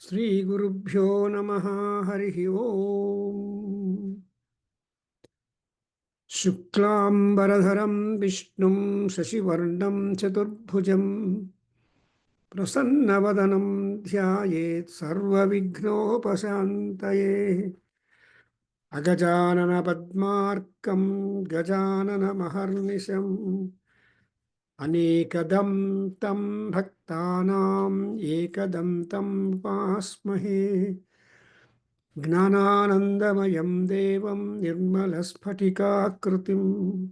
Sri Gurubhyo Namaha Harihi Om. Shuklam Baradharam Vishnum Sasivarnam Chaturbhujam Prasannavadanam Dhyayet Sarva Vignopasantaye Agajanana Padmarkam Gajanana Maharnisham Anekadam Tam Bhaktanam Ekadam Tam Vasmahe Gnananandamaya Devam Nirmalaspatikakritim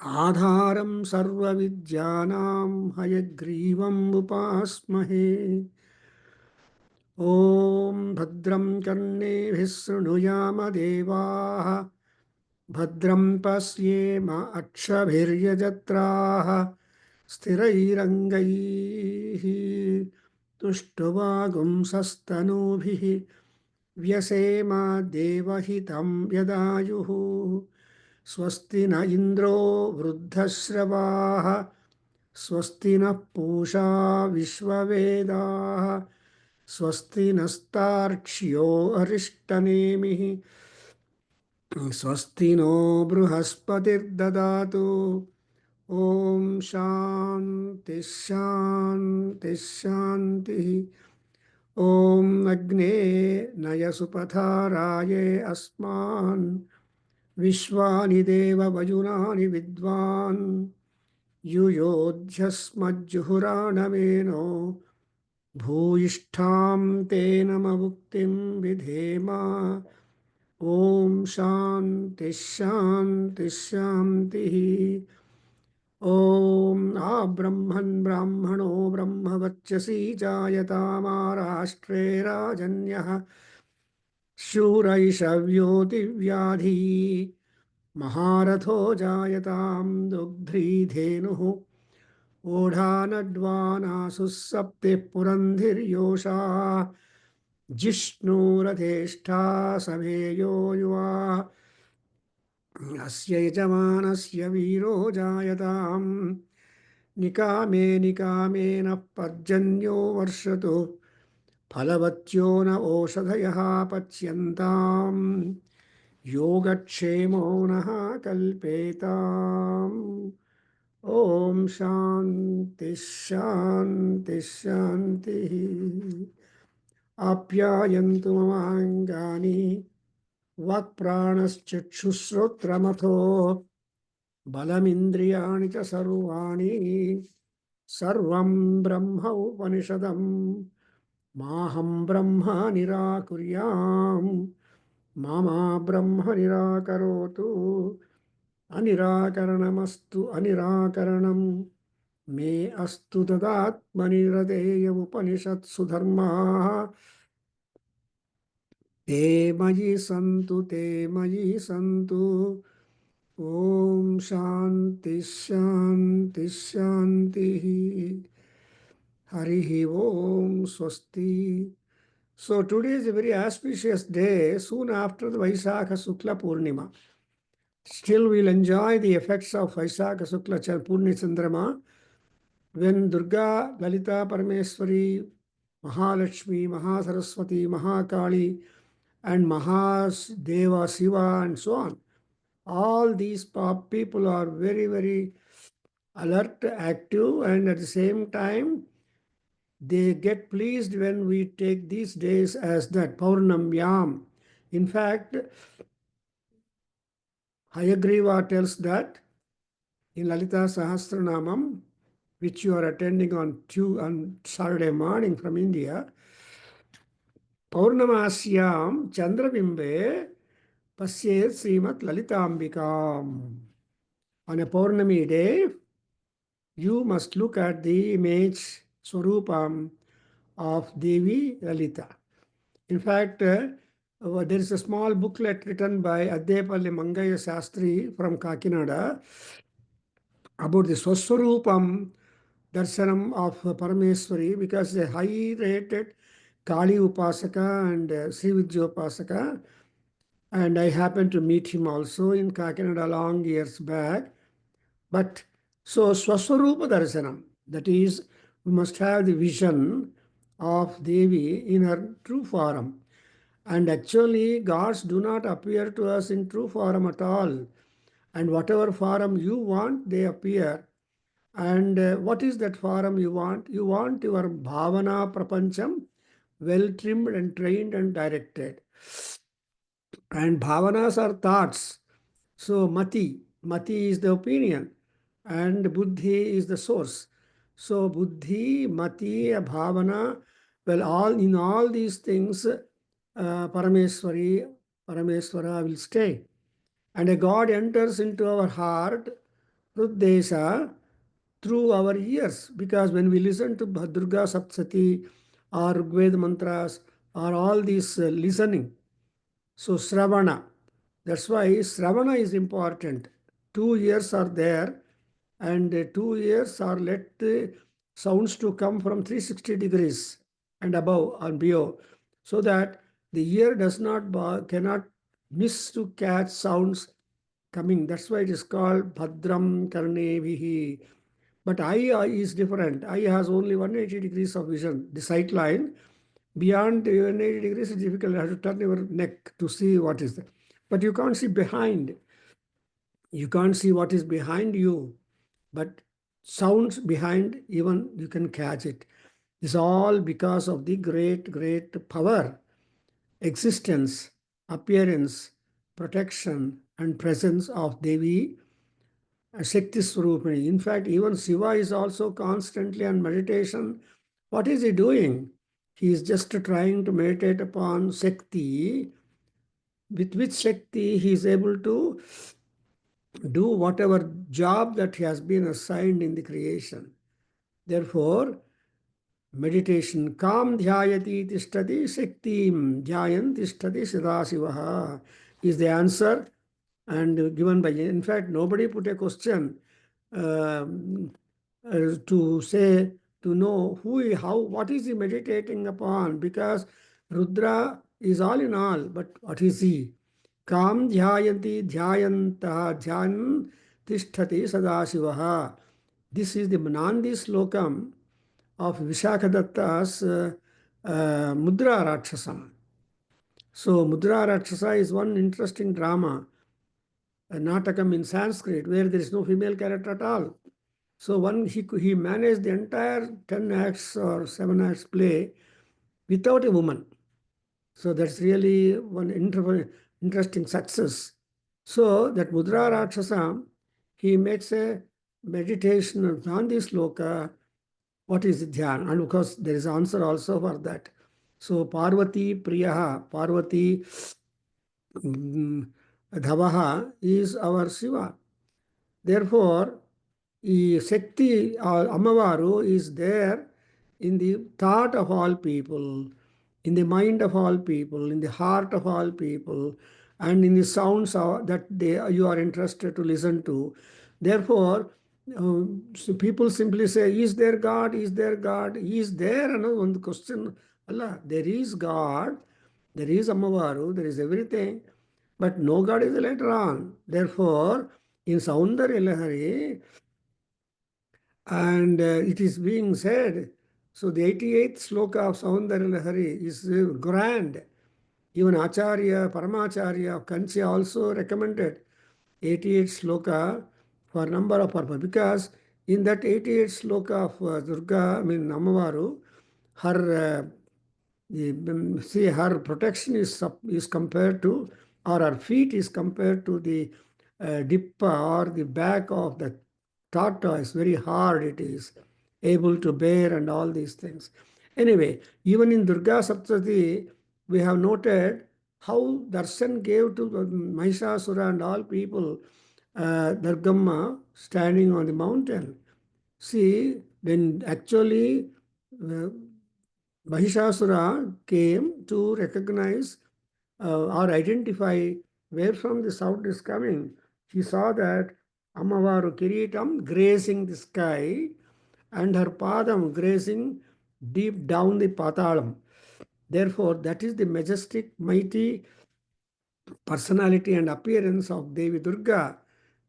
Adharam Sarva Vidyanam Hayagrivam Upasmahe Om Bhadram Karne Vishnuyama Devaha Bhadram Pasyema Akshabhiryajatraha Sthirairangaihi Tushtavagum Sastanubhihi Vyasema Devahitam Yadayuhu Swasti na Indro Vruddhasravaha Swasti na Pusha Vishwavedaha Swasti nastarkshiyo Arishtanemihi Swasti no Bruhaspatir Dadatu Om Shanti Shanti Shanti Om Agne Nayasupataraye Asman Vishwani Deva Vajunani Vidwan Yuyodhyasmajjuhuranameno Bhuyishtham Tenama Bhuktim Vidhema Om Shanti Shanti Shanti Om Abrahman Brahmano Brahmavachasi Jayatamārāshtre Rajanyah Shuraishavyo Divyadhi Maharatho Jayatam Dugdhri Dhenuhu Odhanadvana Sussapte Purandhiryosha Jishnu Radheshta Sameyo Yuva Asya Yajamanasya Viro Jayatam Nikame Nikamena Parjanyo Varshato Phalavatyo na Oshadhayaha Pachyantam Yogakshemo naha kalpetam Om Shanti Shanti Shanti Apyayantu mamangani Vakpranaschakshushrotramatho Balamindriyani cha sarvani Sarvam Brahma Upanishadam Maham Brahma Nirakuryam Mama Brahma Nirakarotu Anirakaranamastu Anirakaranam Me Astu Tadatmaniradeya Upanishad Sudharma Te Mayi Santu Om Shanti Shanti Shanti Harihi Om Swasti. So today is a very auspicious day, soon after the Vaisakha Sukla Purnima. Still we'll enjoy the effects of Vaisakha Sukla Purni Chandrama when Durga, Lalita Parameswari, Mahalakshmi, Mahasaraswati, Mahakali, and Mahadeva Shiva and so on. All these people are very, very alert, active, and at the same time, they get pleased when we take these days as that Paurnamyam. In fact, Hayagriva tells that in Lalita Sahasranamam, which you are attending on Saturday morning from India, Paurnamasyam Chandrabimbe Pasyet Srimat Lalitambikam. On a Paurnami day, you must look at the image Swarupam of Devi Lalita. In fact, there is a small booklet written by Addepalli Mangaya Sastri from Kakinada about the Swaswarupam Darshanam of Parameswari, because a high-rated Kali Upasaka and Sri Vidya Upasaka, and I happened to meet him also in Kakinada long years back. But so Swaswarupa Darshanam, that is, we must have the vision of Devi in her true form. And actually, gods do not appear to us in true form at all. And whatever form you want, they appear. And what is that form you want? You want your bhavana prapancham well trimmed and trained and directed. And bhavanas are thoughts. So mati is the opinion, and buddhi is the source. So buddhi, mati, bhavana, well, all these things, Parameswara will stay. And a God enters into our heart, Ruddesha, through our ears. Because when we listen to Durga Saptasati or Veda mantras or all these listening, so Sravana, that's why Sravana is important. 2 years are there, and 2 years are let the sounds to come from 360 degrees and above and below, so that the ear does not cannot miss to catch sounds coming. That's why it is called Bhadram Karnevihi. But eye is different. Eye has only 180 degrees of vision, the sight line. Beyond 180 degrees, it's difficult. You have to turn your neck to see what is there. But you can't see behind. You can't see what is behind you. But sounds behind, even you can catch it. It's all because of the great, great power, existence, appearance, protection, and presence of Devi Shakti Swarupini. In fact, even Shiva is also constantly on meditation. What is he doing? He is just trying to meditate upon Shakti, with which Shakti he is able to do whatever job that he has been assigned in the creation. Therefore, meditation, Kam dhyayati tishtati shaktim dhyayan tishtati sadasivaha is the answer, and given by, in fact, nobody put a question um, to say, to know what is he meditating upon, because Rudra is all in all, but what is he? Kam dhyayanti dhyayanta dhyan tishtati sadasivaha. This is the Nandi slokam of Vishakadatta's Mudra Rakshasam. So Mudra Rakshasa is one interesting drama, a natakam in Sanskrit, where there is no female character at all. So he managed the entire 10 acts or 7 acts play without a woman. So that's really one interesting success. So that Mudra Rakshasa, he makes a meditation on this sloka. What is dhyan? And of course, there is answer also for that. So Parvati Priyaha, Parvati Dhavaha is our Shiva. Therefore, Shakti or Amavaru is there in the thought of all people, in the mind of all people, in the heart of all people, and in the sounds that you are interested to listen to. Therefore, so people simply say, is there God? Is there God? Is there? One question, Allah, there is God, there is Amavaru, there is everything, but no God is later on. Therefore, in Saundarya Lahari, and it is being said, so the 88th sloka of Saundarya Lahari is grand. Even Acharya, Paramacharya of Kanchi also recommended 88 sloka for number of purpose, because in that 88 sloka of Durga, Amavaru, her see, her protection is compared to, or her feet is compared to the dippa or the back of the tortoise. Very hard it is, able to bear and all these things. Anyway, even in Durga Saptasati, we have noted how Darshan gave to Mahishasura and all people Durgamma standing on the mountain. See, when actually Mahishasura came to recognize or identify where from the sound is coming, he saw that Amavaru Kiritam grazing the sky and her Padam grazing deep down the Patalam. Therefore, that is the majestic, mighty personality and appearance of Devi Durga.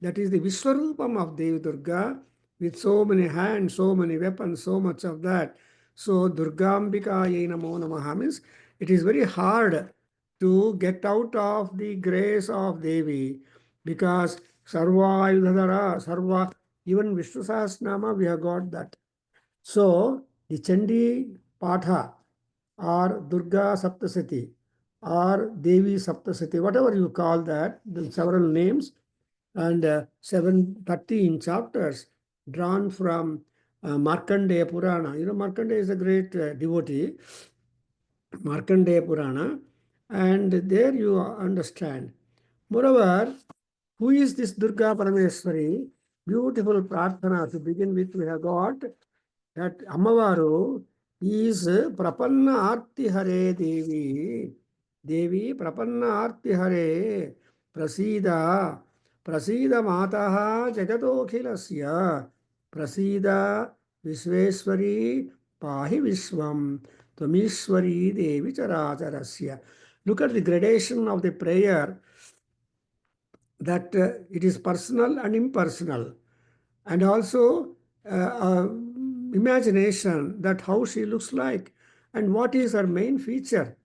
That is the Vishwarupam of Devi Durga, with so many hands, so many weapons, so much of that. So Durgambika Namo Namaha means it is very hard to get out of the grace of Devi because Sarva Yudhadara, Sarva, even Vishnu Sahasranama, we have got that. So the Chandi Patha or Durga Saptasati or Devi Saptasati, whatever you call that, the several names, and 713 chapters drawn from Markandeya Purana. You know, Markandeya is a great devotee, Markandeya Purana, and there you understand. Moreover, who is this Durga Parameswari? Beautiful prarthana to begin with. We have got that Ammavaru is Prapanna Arti Hare Devi. Devi Prapanna Arti Hare Prasida. Prasida Mataha Jagatokhilasya. Prasida Visveswari Pahi Vishwam. Tamishwari Devi Characharasya. Look at the gradation of the prayer that it is personal and impersonal, and also imagination that how she looks like and what is her main feature.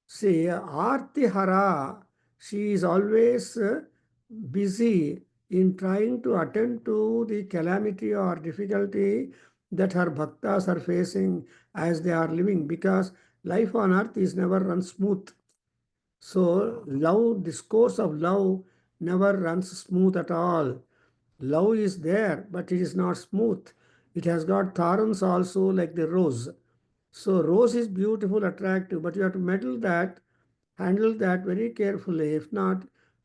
See, Arti Hara, she is always busy in trying to attend to the calamity or difficulty that her bhaktas are facing as they are living, because life on earth is never run smooth. So love, discourse of love never runs smooth at all. Love is there, but it is not smooth. It has got thorns also, like the rose. So rose is beautiful, attractive, but you have to handle that very carefully. If not,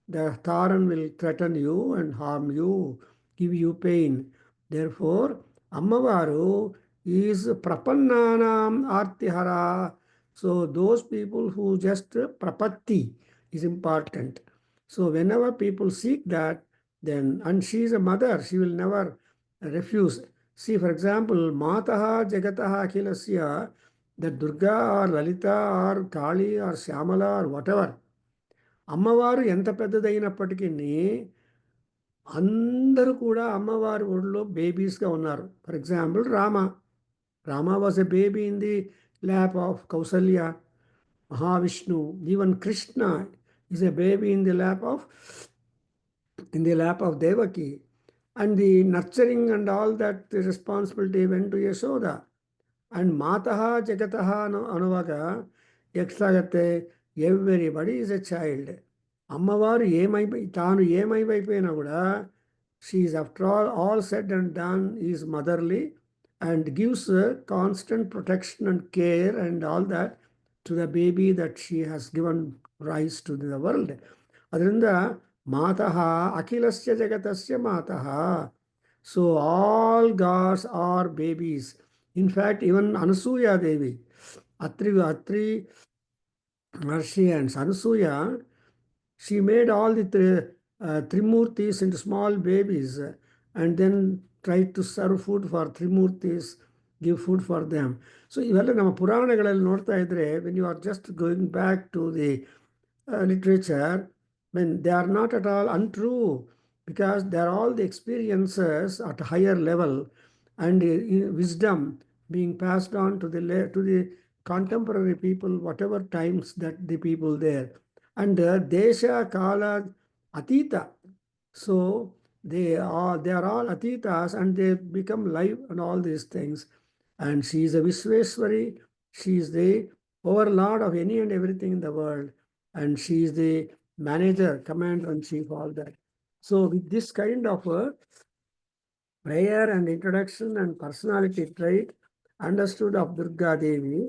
the thorn will threaten you and harm you, give you pain. Therefore, Ammavaru is Prapannanam Artihara. So those people who just prapatti is important. So whenever people seek that, then, and she is a mother, she will never refuse. See, for example, Mataha Jagataha Akhilasya, that Durga or Lalita or Kali or Shyamala or whatever, అమ్మవారు ఎంత పెద్దదైనప్పటికీ అందరూ కూడా అమ్మవారి ఒడిలో బేబీస్గా ఉన్నారు. For example Rama was a baby in the lap of Kausalya, Mahavishnu. Even Krishna is a baby in the lap of Devaki, and the nurturing and all that the responsibility went to Yashoda. And Mataha Jagataha Anuvaga, Yakshagate, everybody is a child. Ammavaru Tanu Yemaivaipena Kuda, she is after all said and done, is motherly and gives constant protection and care and all that to the baby that she has given rise to the world. Adrinda Mataha Akhilasya Jagatasya Mataha. So all gods are babies. In fact, even Anasuya Devi, Atri Maharishi and Anasuya, she made all the Trimurtis into small babies and then tried to serve food for Trimurtis, give food for them. So ಇವೆಲ್ಲ ನಮ್ಮ ಪುರಾಣಗಳಲ್ಲಿ ನೋಡ್ತಾ ಇದ್ರೆ, when you are just going back to the literature, when they are not at all untrue, because they are all the experiences at a higher level and wisdom being passed on to the contemporary people, whatever times that the people there. And Desha Kala Atita. So they are all Atitas and they become live and all these things. And she is a Visveswari. She is the overlord of any and everything in the world. And she is the manager, commander-in-chief, all that. So with this kind of prayer and introduction and personality trait understood of Durga Devi,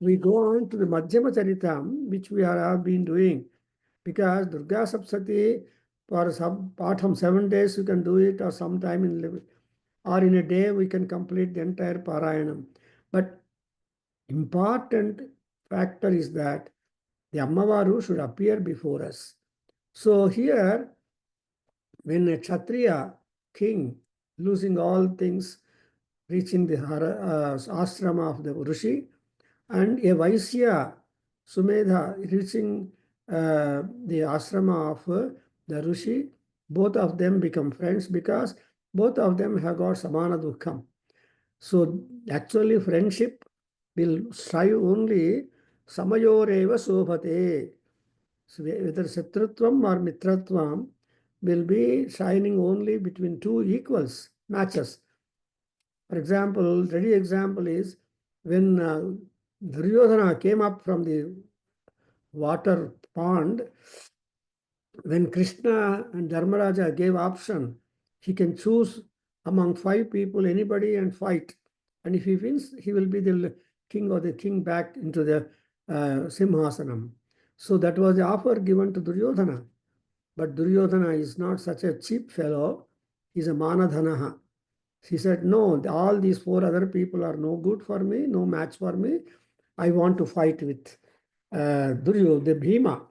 we go on to the Madhyama Charitam, which we have been doing. Because Durga Saptasati, for some part from 7 days you can do it, or sometime or in a day we can complete the entire Parayanam. But important factor is that the Ammavaru should appear before us. So here, when a Kshatriya king, losing all things, reaching the ashrama of the Rishi, and a Vaisya, Sumedha, reaching the ashrama of the Rishi, both of them become friends because both of them have got Samana Dukkham. So actually friendship will strive only samayoreva sobhate. So whether Shatrutvam or Mitratvam will be shining only between two equals, matches. For example, ready example is when Duryodhana came up from the water pond, when Krishna and Dharmaraja gave option, he can choose among five people, anybody, and fight. And if he wins, he will be the king or the king back into the Simhasanam. So that was the offer given to Duryodhana. But Duryodhana is not such a cheap fellow. He's a Manadhanaha. He said, no, all these four other people are no good for me, no match for me. I want to fight with the Bhima.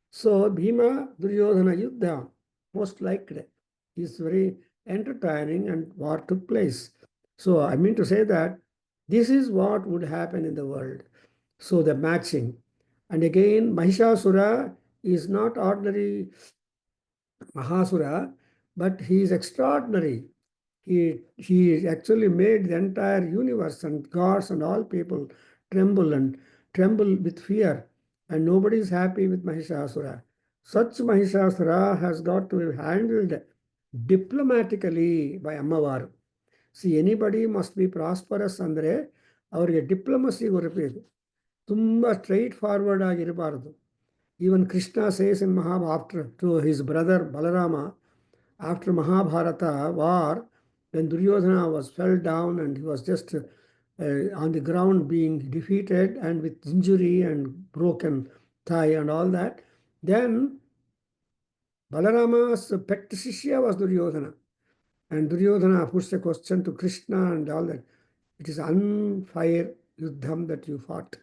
So Bhima Duryodhana Yuddha, most likely, is very entertaining and war took place. So I mean to say that this is what would happen in the world. So the matching. And again, Mahishasura is not ordinary Mahasura, but he is extraordinary. He actually made the entire universe and gods and all people tremble with fear, and nobody is happy with Mahishasura. Such Mahishasura has got to be handled diplomatically by Ammavaru. See, anybody must be prosperous ಅಂದರೆ ಅವರಿಗೆ diplomacy ಬರಬೇಕು. ತುಂಬ straight forward ಆಗಿರಬಾರದು. Even Krishna says in Mahabharata to his brother Balarama, after Mahabharata war, when Duryodhana was fell down and he was just on the ground being defeated and with injury and broken thigh and all that, then Balarama's pet shishya was Duryodhana. And Duryodhana puts a question to Krishna and all that. It is unfair yuddham that you fought.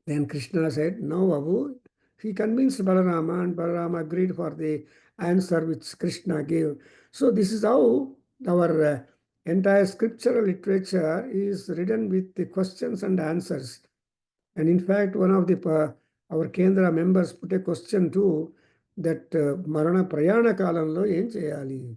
Then Krishna said, no, Babu. He convinced Balarama, and Balarama agreed for the answer which Krishna gave. So this is how our entire scriptural literature is written with the questions and answers. And in fact, one of the our Kendra members put a question too, that Marana Prayana Kalamlo em cheyali.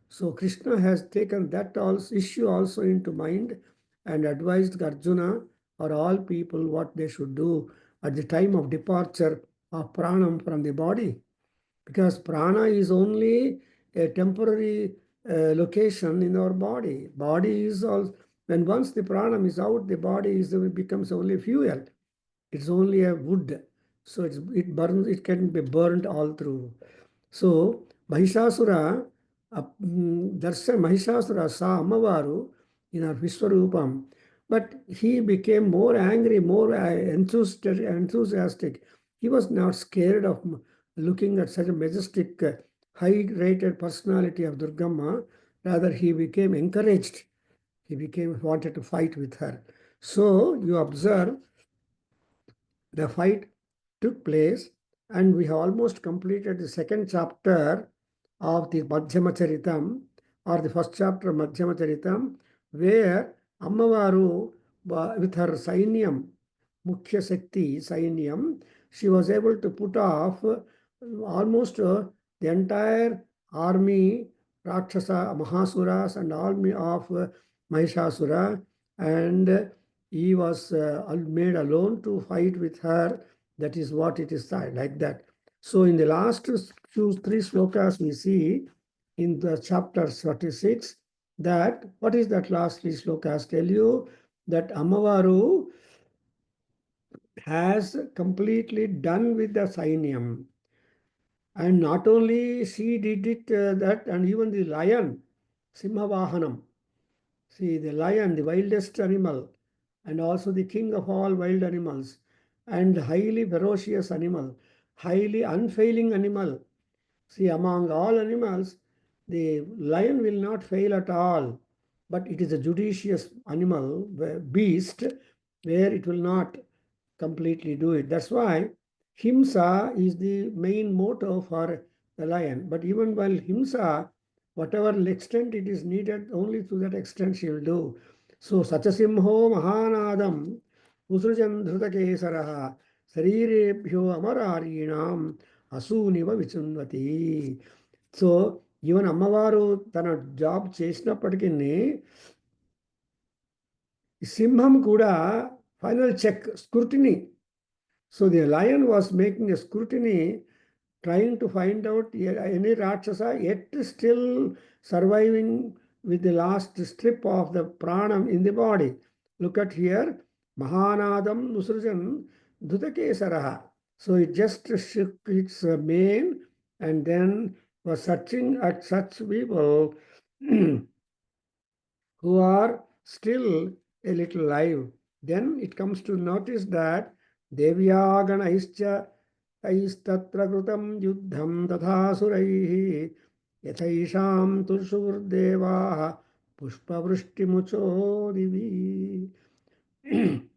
So Krishna has taken that issue also into mind and advised Arjuna or all people what they should do at the time of departure of pranam from the body. Because prana is only a temporary location in our body. Body is all, when once the pranam is out, the body becomes only fuel. It's only a wood. So it burns, it can be burned all through. So Mahishasura, Mahishasura saw Ammavaru in her Vishwarupam, but he became more angry, more enthusiastic. He was not scared of looking at such a majestic, high-rated personality of Durgamma. Rather, he became encouraged. He wanted to fight with her. So you observe the fight took place, and we have almost completed the second chapter of the Madhyama Charitam, or the first chapter of Madhyama Charitam, where Ammavaru, with her Sainyam, Mukhya Shakti Sainyam, she was able to put off almost the entire army, Rakshasa, Mahasuras, and army of Mahishasura, and he was made alone to fight with her. That is what it is like that. So in the last three slokas we see in the chapter 36 that, what is that last three slokas tell you? That Ammavaru has completely done with the Sainyam. And not only she did it that, and even the lion, Simhavahanam. See, the lion, the wildest animal, and also the king of all wild animals, and highly ferocious animal, highly unfailing animal. See, among all animals, the lion will not fail at all, but it is a judicious animal, beast, where it will not completely do it. That's why himsa is the main motto for the lion. But even while himsa, whatever extent it is needed, only to that extent she will do. So, Sachasimho Mahanadam Usrujan Dhrutakesaraha Sarirebhyo Amararinam Asuniva Vichunvati. So, even Ammavaru తన job చేసినప్పటికీ Simham kuda final check, scrutiny. So the lion was making a scrutiny, trying to find out any Rakshasa, yet still surviving with the last strip of the pranam in the body. Look at here, Mahanadam Nusrujan Dhutakesaraha. So it just shook its mane and then was searching at such people who are still a little live. Then it comes to notice that Devyaganaischa Aistatra Krutam Yuddham Tathasuraihi Yathaisham Turshurdevaha Pushpavrishtimucho Divi.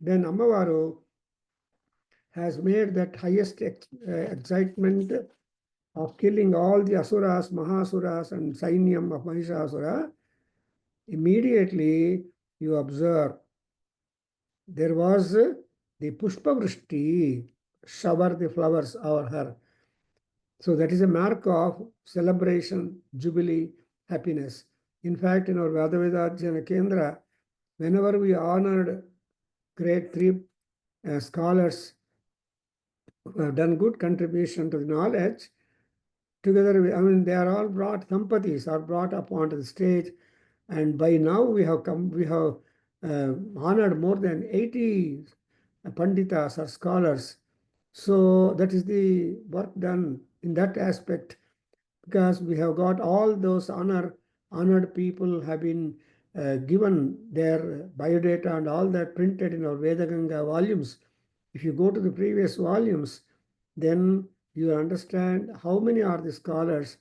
Then Amavaru has made that highest excitement of killing all the Asuras, Mahasuras, and Sainyam of Mahishasura. Immediately you observe there was the Pushpavrishti, shower the flowers over her. So that is a mark of celebration, jubilee, happiness. In fact, in our Veda Adhyayana Kendra, whenever we honored great three scholars who have done good contribution to the knowledge, together, they are all brought, Sampatis are brought up onto the stage, and by now we have honored more than 80 Panditas or scholars. So that is the work done in that aspect, because we have got all those honored people have been given their biodata and all that printed in our Veda Ganga volumes. If you go to the previous volumes, then you understand how many are the scholars.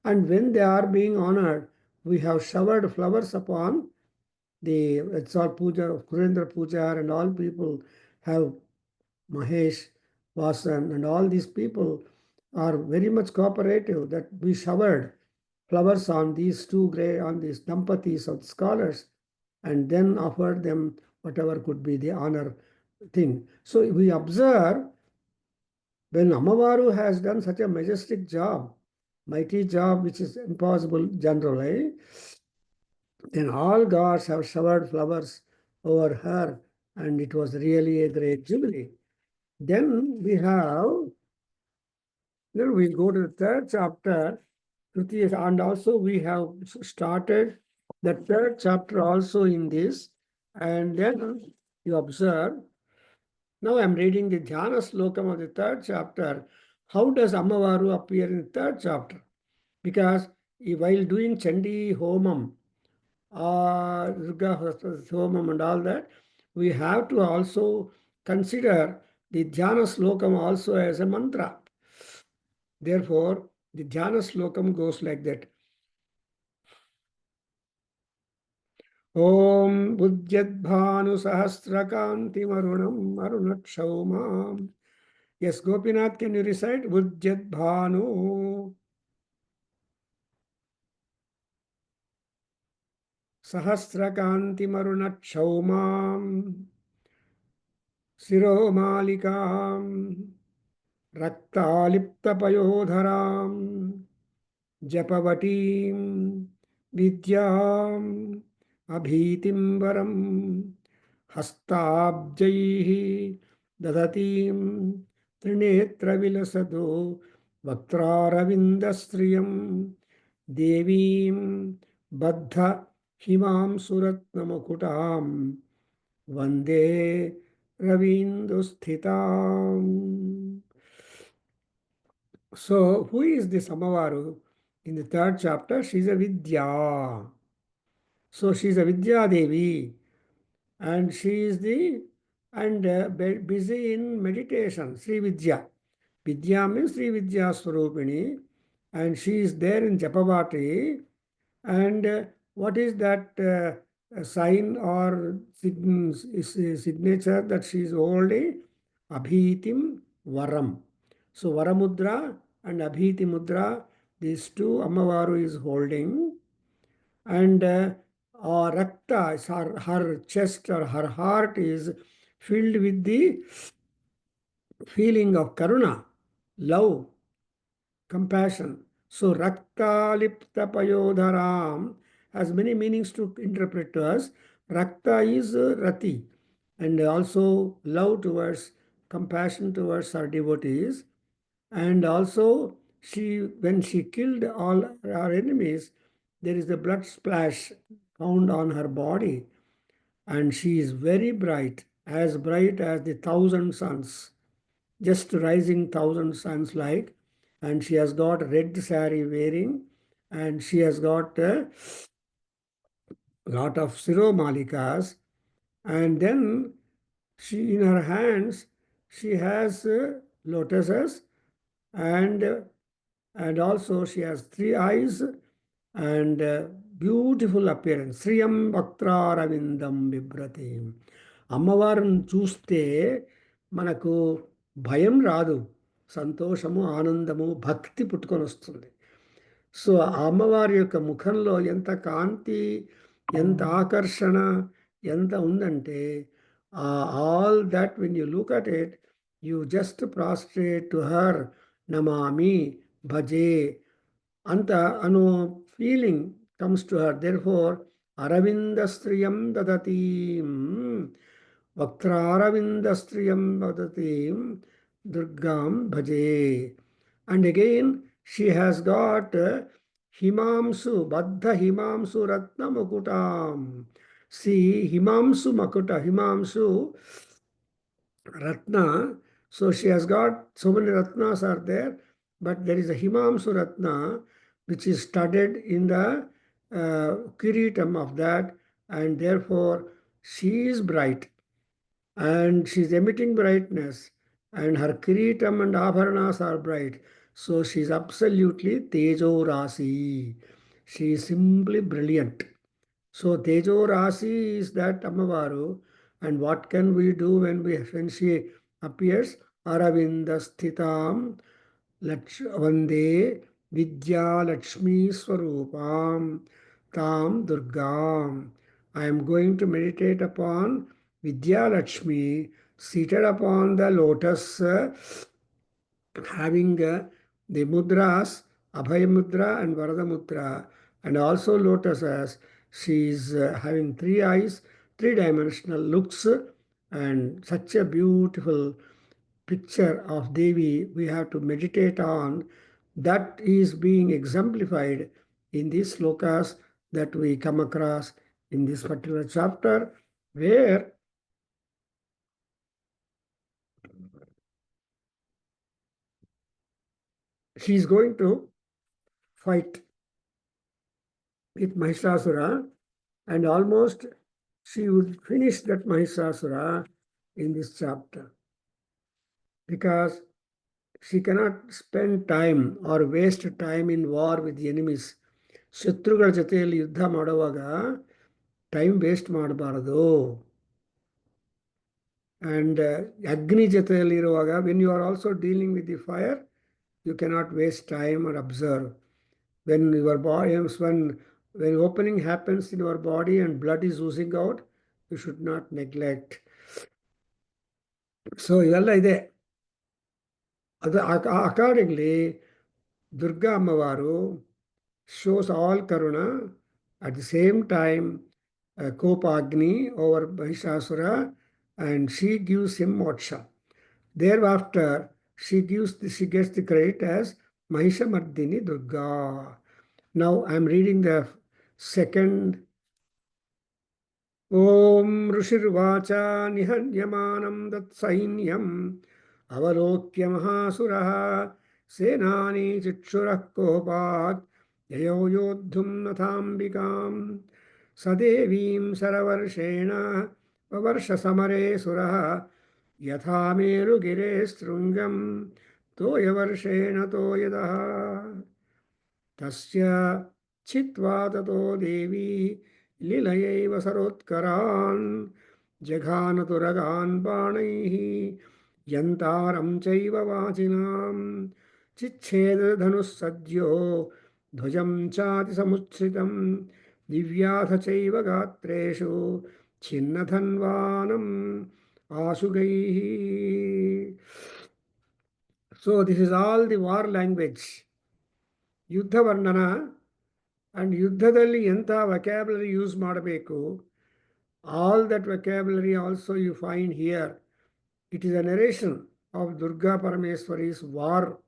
And when they are being honored, we have showered flowers upon the, it's all puja, Kurendra Puja, and all people have Mahesh, Vasan, and all these people are very much cooperative that we showered flowers on these on these dampatis of scholars, and then offered them whatever could be the honor thing. So we observe when Amavaru has done such a majestic job, mighty job, which is impossible generally, then all gods have showered flowers over her, and it was really a great jubilee. Then we'll go to the third chapter, and also we have started the third chapter also in this, and then you observe. Now I'm reading the Dhyana Slokam of the third chapter. How does Amavaru appear in the third chapter? Because while doing Chandi Homam, Durga Homam and all that, we have to also consider the Dhyana Slokam also as a mantra. Therefore, the Dhyana Slokam goes like that. Om Buddhyadbhanu Sahasrakantimarunam Arunakshomam. Yes, Gopinath, can you recite Buddhyadbhanu Sahasrakantimarunakshomam Siromalikam Raktaliptapayodharam Japavatim Vidyam Abhitimbaram Hastabjaihi Dadatim Trinetra Vilasado Vaktraravindasriyam Devim Baddha Himam Suratnamakutam Vande Ravindusthitam. So, who is this Amavaru? In the third chapter, she is a Vidya. So, she is a Vidya Devi, and she is busy in meditation, Sri Vidya. Vidya means Sri Vidya Swarupini, and she is there in Japavati. And what is that sign or signature that she is holding? Abhitim Varam. So Varamudra and Abhiti Mudra, these two Amavaru is holding. And Rakta, her chest or her heart is filled with the feeling of Karuna, love, compassion. So Rakta Lipta Payodharam has many meanings to interpret to us. Rakta is Rati, and also love towards, compassion towards her devotees. And also, when she killed all her enemies, there is a blood splash found on her body, and she is very bright as the thousand suns, just rising thousand suns like. And she has got red sari wearing, and she has got a lot of siromalikas, and then she in her hands she has lotuses, and and also she has three eyes and beautiful appearance. Sriyam Vaktraravindam Bibrati. అమ్మవారిని చూస్తే మనకు భయం రాదు, సంతోషము, ఆనందము, భక్తి పుట్టుకొని వస్తుంది. So ఆ అమ్మవారి యొక్క ముఖంలో ఎంత కాంతి, ఎంత ఆకర్షణ, ఎంత ఉందంటే all that when you look at it, you just prostrate to her, నమామి, భజే, అంత అను feeling comes to her. Therefore అరవిందస్త్రియం దదతి, వక్త్రారవిందస్త్రియం వదతి దుర్గాం భజే. And again, she has got Himamsu, Baddha Himamsu Ratna Mukutam. See, Himamsu Makuta, Himamsu Ratna. So she has got so many Ratnas are there, but there is a Himamsu Ratna which is studded in the Kiritam of that, and therefore she is bright and she is emitting brightness, and her kiritam and abharanas are bright. So she is absolutely Tejo Rasi. She is simply brilliant. So Tejo Rasi is that Amavaru. And what can we do when she appears? Aravindasthitam Vande Vidya Lakshmi Swarupam Tam Durgam. I am going to meditate upon Vidya Lakshmi seated upon the lotus, having the mudras, Abhaya Mudra and Varada Mudra, and also lotuses. She is having three eyes, three-dimensional looks, and such a beautiful picture of Devi we have to meditate on. That is being exemplified in these slokas that we come across in this particular chapter, where she is going to fight with Mahishasura, and almost she would finish that Mahishasura in this chapter, because she cannot spend time or waste time in war with the enemies. ಶತ್ರುಗಳ ಜೊತೆಯಲ್ಲಿ ಯುದ್ಧ ಮಾಡುವಾಗ time waste ಮಾಡಬಾರದು. And ಅಗ್ನಿ ಜೊತೆಯಲ್ಲಿರುವಾಗ, when you are also dealing with the fire, you cannot waste time or observe. When your body, when opening happens in your body and blood is oozing out, you should not neglect. So ಇವೆಲ್ಲ ಇದೆ. ಅದು accordingly, Durga Ammavaru shows all karuna, at the same time Kopagni over Mahishasura, and she gives him moksha. Thereafter, she gets the credit as Mahishamardini Durga. Now I am reading the second. Om Rushirvacha Nihanyamanam Datsainyam Avalokya Mahasuraha Senani Chichurak Kopat Yayo Yodhum Nathambikam Sadevim Saravarshena Varsha Samare Suraha Yathameru Gire Strungam Toyavarshena Toyadaha Tasya Chitva Tato Devi लीलयैव सरोत्करान् जघानतुरगान् बाणैः यन्तारं चैव वाचिनां चिच्छेदधनुः सद्यो ध्वजं चातिसमुच्छ्रितं दिव्याथ चैव गात्रेषु छिन्नधन्वानम् आशुगैः. So this is all the war language. ಯುದ್ಧ ವರ್ಣನ, and ಯುದ್ಧದಲ್ಲಿ ಎಂಥ vocabulary use ಮಾಡಬೇಕು, All that vocabulary also you find here. It is a narration of Durga Parameswari's war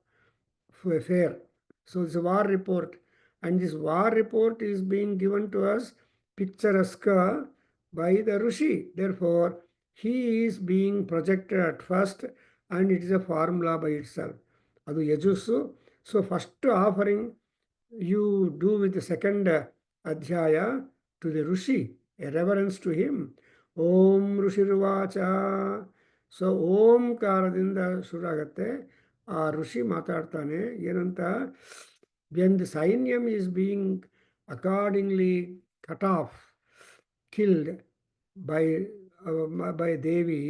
affair. So it's a war report. And this war report is being given to us picturesque by the Rishi. Therefore, he is being projected at first and it is a formula by itself. Adu Yajusu. So first offering you do with the second Adhyaya to the Rishi, a reverence to him. Om Rushirvacha. So ಓಂಕಾರದಿಂದ ಶುರುವಾಗತ್ತೆ. ಆ ಋಷಿ ಮಾತಾಡ್ತಾನೆ ಏನಂತ, when the Sainyam is being accordingly cut off, killed by Devi,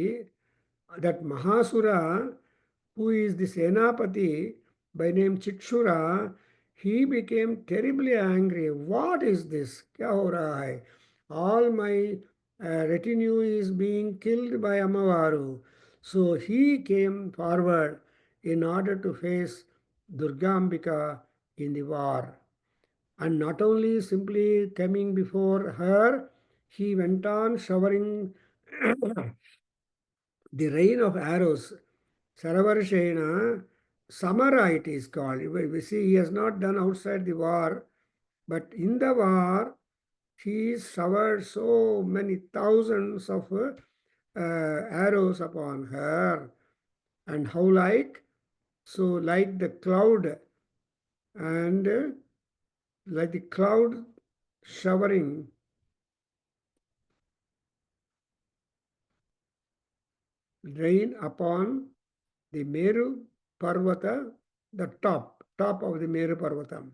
that Mahasura, who is the Senapati by name Chikshura, he became terribly angry. What is this? Kya ho raha hai? All my retinue is being killed by Amavaru. So he came forward in order to face Durgambika in the war. And not only simply coming before her, he went on showering the rain of arrows. Saravarshena, Samara it is called. We see he has not done outside the war, but in the war, he showered so many thousands of arrows upon her. And how like? So, like the cloud, and like the cloud showering rain upon the Meru Parvata, the top of the Meru Parvatam.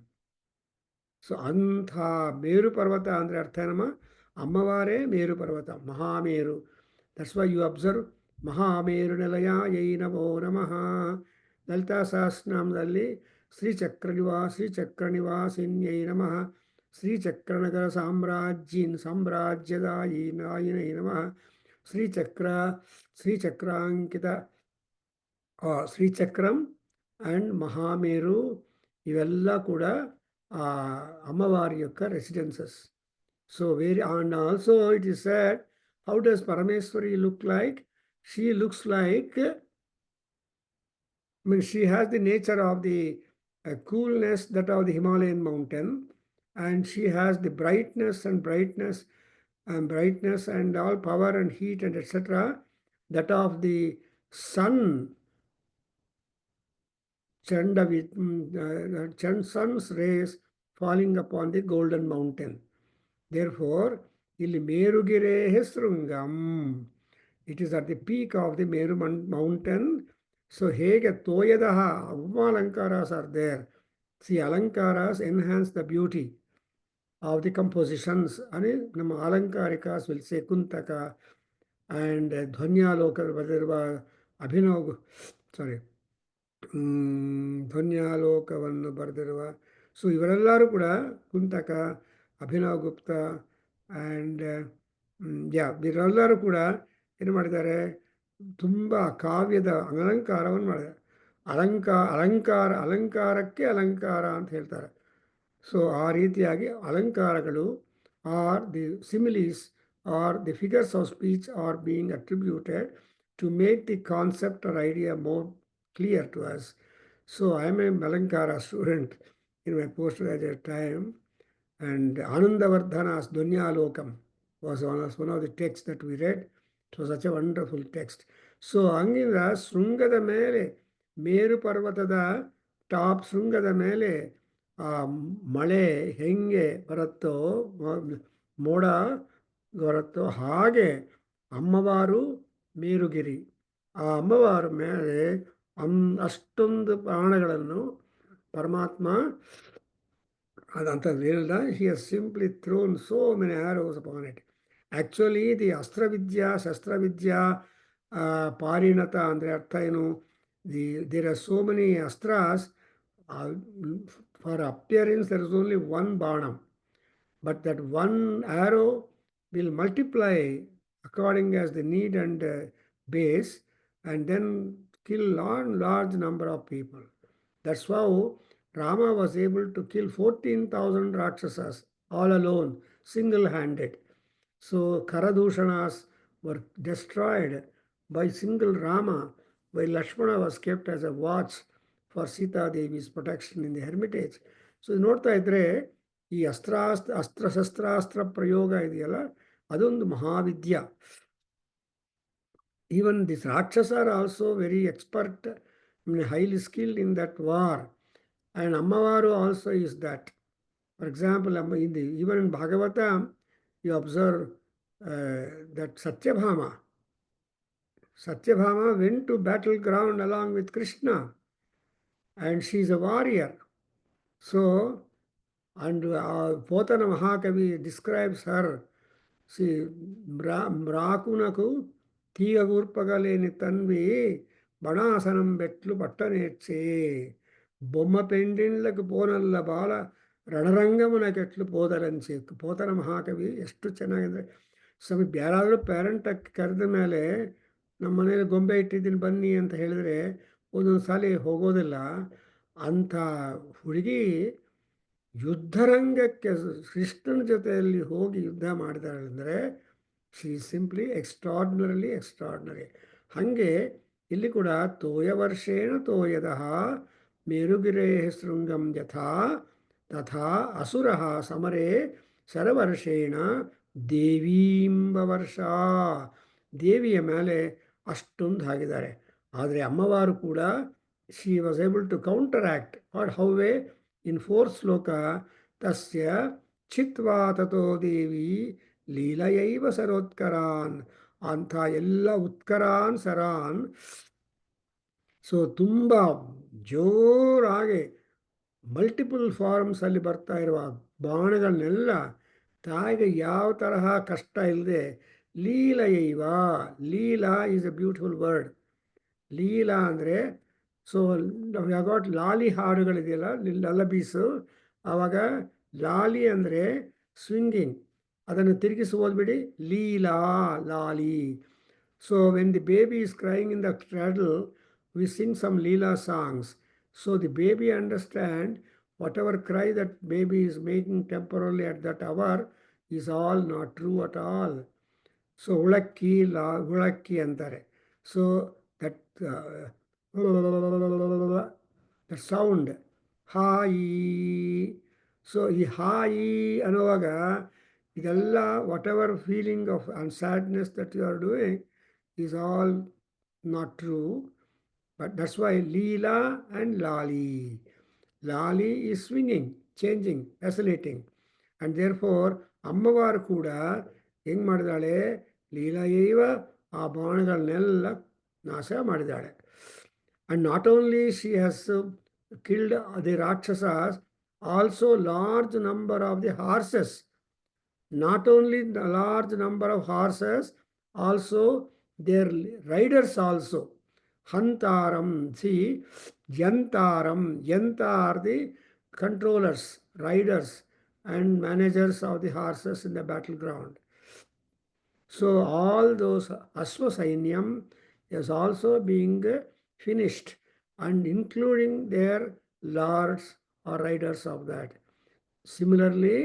So ಅಂಥ ಮೇರು ಪರ್ವತ ಅಂದರೆ ಅರ್ಥ ಏನಮ್ಮ, ಅಮ್ಮವಾರೇ ಮೇರು ಪರ್ವತ, Mahameru. That's why you observe Mahameru ನಿಲಯ ಯೈ ನಮೋ ನಮಃ. ಲಲಿತಾ ಸಹಸ್ರನಾಮದಲ್ಲಿ ಶ್ರೀಚಕ್ರ ನಿವಾಸಿನ್ಯೈ ನಮಃ, ಶ್ರೀಚಕ್ರನಗರ ಸಾಮ್ರಾಜ್ಯದಾಯಿನಾಯಿನೈ ನಮಃ, ಶ್ರೀಚಕ್ರಾಂಕಿತ ಶ್ರೀಚಕ್ರಂ ಅಂಡ್ ಮಹಾಮೇರು ಇವೆಲ್ಲ ಕೂಡ ಅಮ್ಮವಾರಿ యొక్క residences. So and also it is said, how does Parameswari look like? She looks like, she has the nature of the coolness that of the Himalayan mountain, and she has the brightness and all power and heat and etc. that of the sun. Sun's rays falling upon the golden mountain. Therefore, ಇಲ್ಲಿ ಮೇರುಗಿರೇಹ ಶೃಂಗಂ, it is at the peak of the Meru mountain. So ಹೇಗೆ ತೋಯದಃ ಉಪಮಾಲಂಕಾರಾಸ್ are there. See, alankaras enhance the beauty of the compositions. అని ನಮ್ಮ alankaricas will say Kuntaka and Dhvanyaloka ಬರೆದಿರುವ ಧ್ವನ್ಯಾಲೋಕವನ್ನು ಬರೆದಿರುವ, so ಇವರೆಲ್ಲರೂ ಕೂಡ ಕುಂತಕ, ಅಭಿನವ್ ಗುಪ್ತ and ಇವರೆಲ್ಲರೂ ಕೂಡ ಏನು ಮಾಡಿದ್ದಾರೆ, ತುಂಬ ಕಾವ್ಯದ ಅಲಂಕಾರವನ್ನು ಮಾಡಿದ್ದಾರೆ. ಅಲಂಕಾರಕ್ಕೆ ಅಲಂಕಾರ ಅಂತ ಹೇಳ್ತಾರೆ. ಸೊ ಆ ರೀತಿಯಾಗಿ ಅಲಂಕಾರಗಳು are the similes are the figures of speech are being attributed to make the concept or idea more clear to us. So I am a Malankara student in my postgraduate time, and Anandavardhana's Dunyalokam was one of the texts that we read. It was such a wonderful text. So ಹಂಗಿಂದ ಶೃಂಗದ ಮೇಲೆ, ಮೇರು ಪರ್ವತದ top ಶೃಂಗದ ಮೇಲೆ ಆ ಮಳೆ ಹೆಂಗೆ ಬರುತ್ತೋ, ಮೋಡ ಬರುತ್ತೋ, ಹಾಗೆ ಅಮ್ಮವಾರು ಮೇರುಗಿರಿ, ಆ ಅಮ್ಮವಾರ ಮೇಲೆ ಅಷ್ಟೊಂದು ಪ್ರಾಣಗಳನ್ನು ಪರಮಾತ್ಮ ಅದಂಥದ್ದು ಹೇಳಿದ. he has simply thrown so many arrows upon it. Actually the ಅಸ್ತ್ರವಿದ್ಯಾ ಶಸ್ತ್ರವಿದ್ಯಾ ಪಾರಿಣತ ಅಂದರೆ ಅರ್ಥ ಏನು, there are so many astras. For appearance there is only one banam, but that one arrow will multiply according as the need and base, and then kill large number of people. That's how Rama was able to kill 14,000 Rakshasas all alone, single-handed. So Karadushanas were destroyed by single Rama, while Lakshmana was kept as a watch for Sita Devi's protection in the hermitage. So ನೋಡ್ತಾ ಇದ್ರೆ ಈ ಅಸ್ತ್ರ ಶಸ್ತ್ರಾಸ್ತ್ರ ಪ್ರಯೋಗ ಇದೆಯಲ್ಲ ಅದೊಂದು ಮಹಾವಿದ್ಯ. Even these Rakshasa are also very expert, I mean, highly skilled in that war. And Ammavaru also is that. For example, even in Bhagavata, you observe that Satyabhama went to battleground along with Krishna, and she is a warrior. So, and Potana Mahakavi describes her. See, మ్రాకునకు తీగ కూర్పగలేని తన్వి బణాసనం బెట్లు పట్టనేర్చే బొమ్మ పెండిండ్లకు పోనల్ల ಬಾಲ ರಣರಂಗముನಕೆట్లు పోದರಂಚೆ. ಪೋತನ ಮಹಾಕವಿ ಎಷ್ಟು ಚೆನ್ನಾಗಿದೆ. ಸಮೀಪ ಯಾರಾದರೂ parent ಕರೆದ ಮೇಲೆ ನಮ್ಮ ಮನೇಲಿ ಗೊಂಬೆ ಇಟ್ಟಿದ್ದೀನಿ ಬನ್ನಿ ಅಂತ ಹೇಳಿದ್ರೆ ಒಂದೊಂದು ಸಾರಿ ಹೋಗೋದಿಲ್ಲ. ಅಂಥ ಹುಡುಗಿ ಯುದ್ಧರಂಗಕ್ಕೆ ಕೃಷ್ಣನ ಜೊತೆಯಲ್ಲಿ ಹೋಗಿ ಯುದ್ಧ ಮಾಡಿದಾಳೆ ಅಂದರೆ ಶಿ ಸಿಂಪ್ಲಿ ಎಕ್ಸ್ಟ್ರಾರ್ಡಿನರಿ. ಹಾಗೆ ಇಲ್ಲಿ ಕೂಡ ತೋಯವರ್ಷೇಣ ತೋಯದಃ ಮೇರುಗಿರೇ ಶೃಂಗಂ ಯಥಾ ತಥಾ ಅಸುರ ಸಮರೇ ಶರವರ್ಷೇಣ ದೇವೀಂಬ ವರ್ಷ. ದೇವಿಯ ಮೇಲೆ ಅಷ್ಟೊಂದು ಹಾಕಿದ್ದಾರೆ. ಆದರೆ ಅಮ್ಮವಾರು ಕೂಡ she was able to counteract however in 4th sloka, tasya chitva tato devi ಲೀಲಯೈವ ಸರೋತ್ಕರಾನ್ ಅಂಥ ಎಲ್ಲ ಉತ್ಕರಾನ್ ಸರಾನ್. ಸೊ ತುಂಬ ಜೋರಾಗಿ ಮಲ್ಟಿಪಲ್ ಫಾರ್ಮ್ಸ್ ಅಲ್ಲಿ ಬರ್ತಾ ಇರುವ ಬಾಣಗಳನ್ನೆಲ್ಲ ತಾಯಿಗೆ ಯಾವ ತರಹ ಕಷ್ಟ ಇಲ್ಲದೆ ಲೀಲಯೈವ, ಲೀಲಾ ಈಸ್ ಎ ಬ್ಯೂಟಿಫುಲ್ ವರ್ಡ್. ಲೀಲಾ ಅಂದರೆ ಸೊ ಗಾಟ್ ಲಾಲಿ ಹಾಡುಗಳಿದೆಯಲ್ಲ, ಲಲ್ಲಬೀಸು, ಆವಾಗ ಲಾಲಿ ಅಂದರೆ ಸ್ವಿಂಗಿಂಗ್, ಅದನ್ನು ತಿರುಗಿಸಿ ಓದ್ಬಿಡಿ ಲೀಲಾ ಲಾಲಿ. So when the baby is crying in the cradle we sing some ಲೀಲಾ songs. So the baby understand whatever cry that baby is making temporarily at that hour is all not true at all. So ಹುಳಕ್ಕಿ ಅಂತಾರೆ. So that the sound ಹಾಯಿ. So ಈ ಹಾಯಿ ಅನ್ನುವಾಗ ಇದೆಲ್ಲ whatever feeling of unsadness that you are doing is all not true. But that's why ಲೀಲಾ and ಲಾಲಿ. ಲಾಲಿ is swinging, changing, fascinating. And therefore ಅಮ್ಮವಾರು ಕೂಡ ಹೆಂಗೆ ಮಾಡಿದಾಳೆ, ಲೀಲಾಯೈವ ಆ ಬಾಣಗಳನ್ನೆಲ್ಲ ನಾಶ ಮಾಡಿದಾಳೆ. And not only she has killed the Rakshasas, also large number of the horses. Not only the large number of horses, also their riders also. Hantaram, see, Yantaram. Yanta are the controllers, riders and managers of the horses in the battleground. So all those Aswasainyam is also being finished, and including their lords or riders of that. Similarly,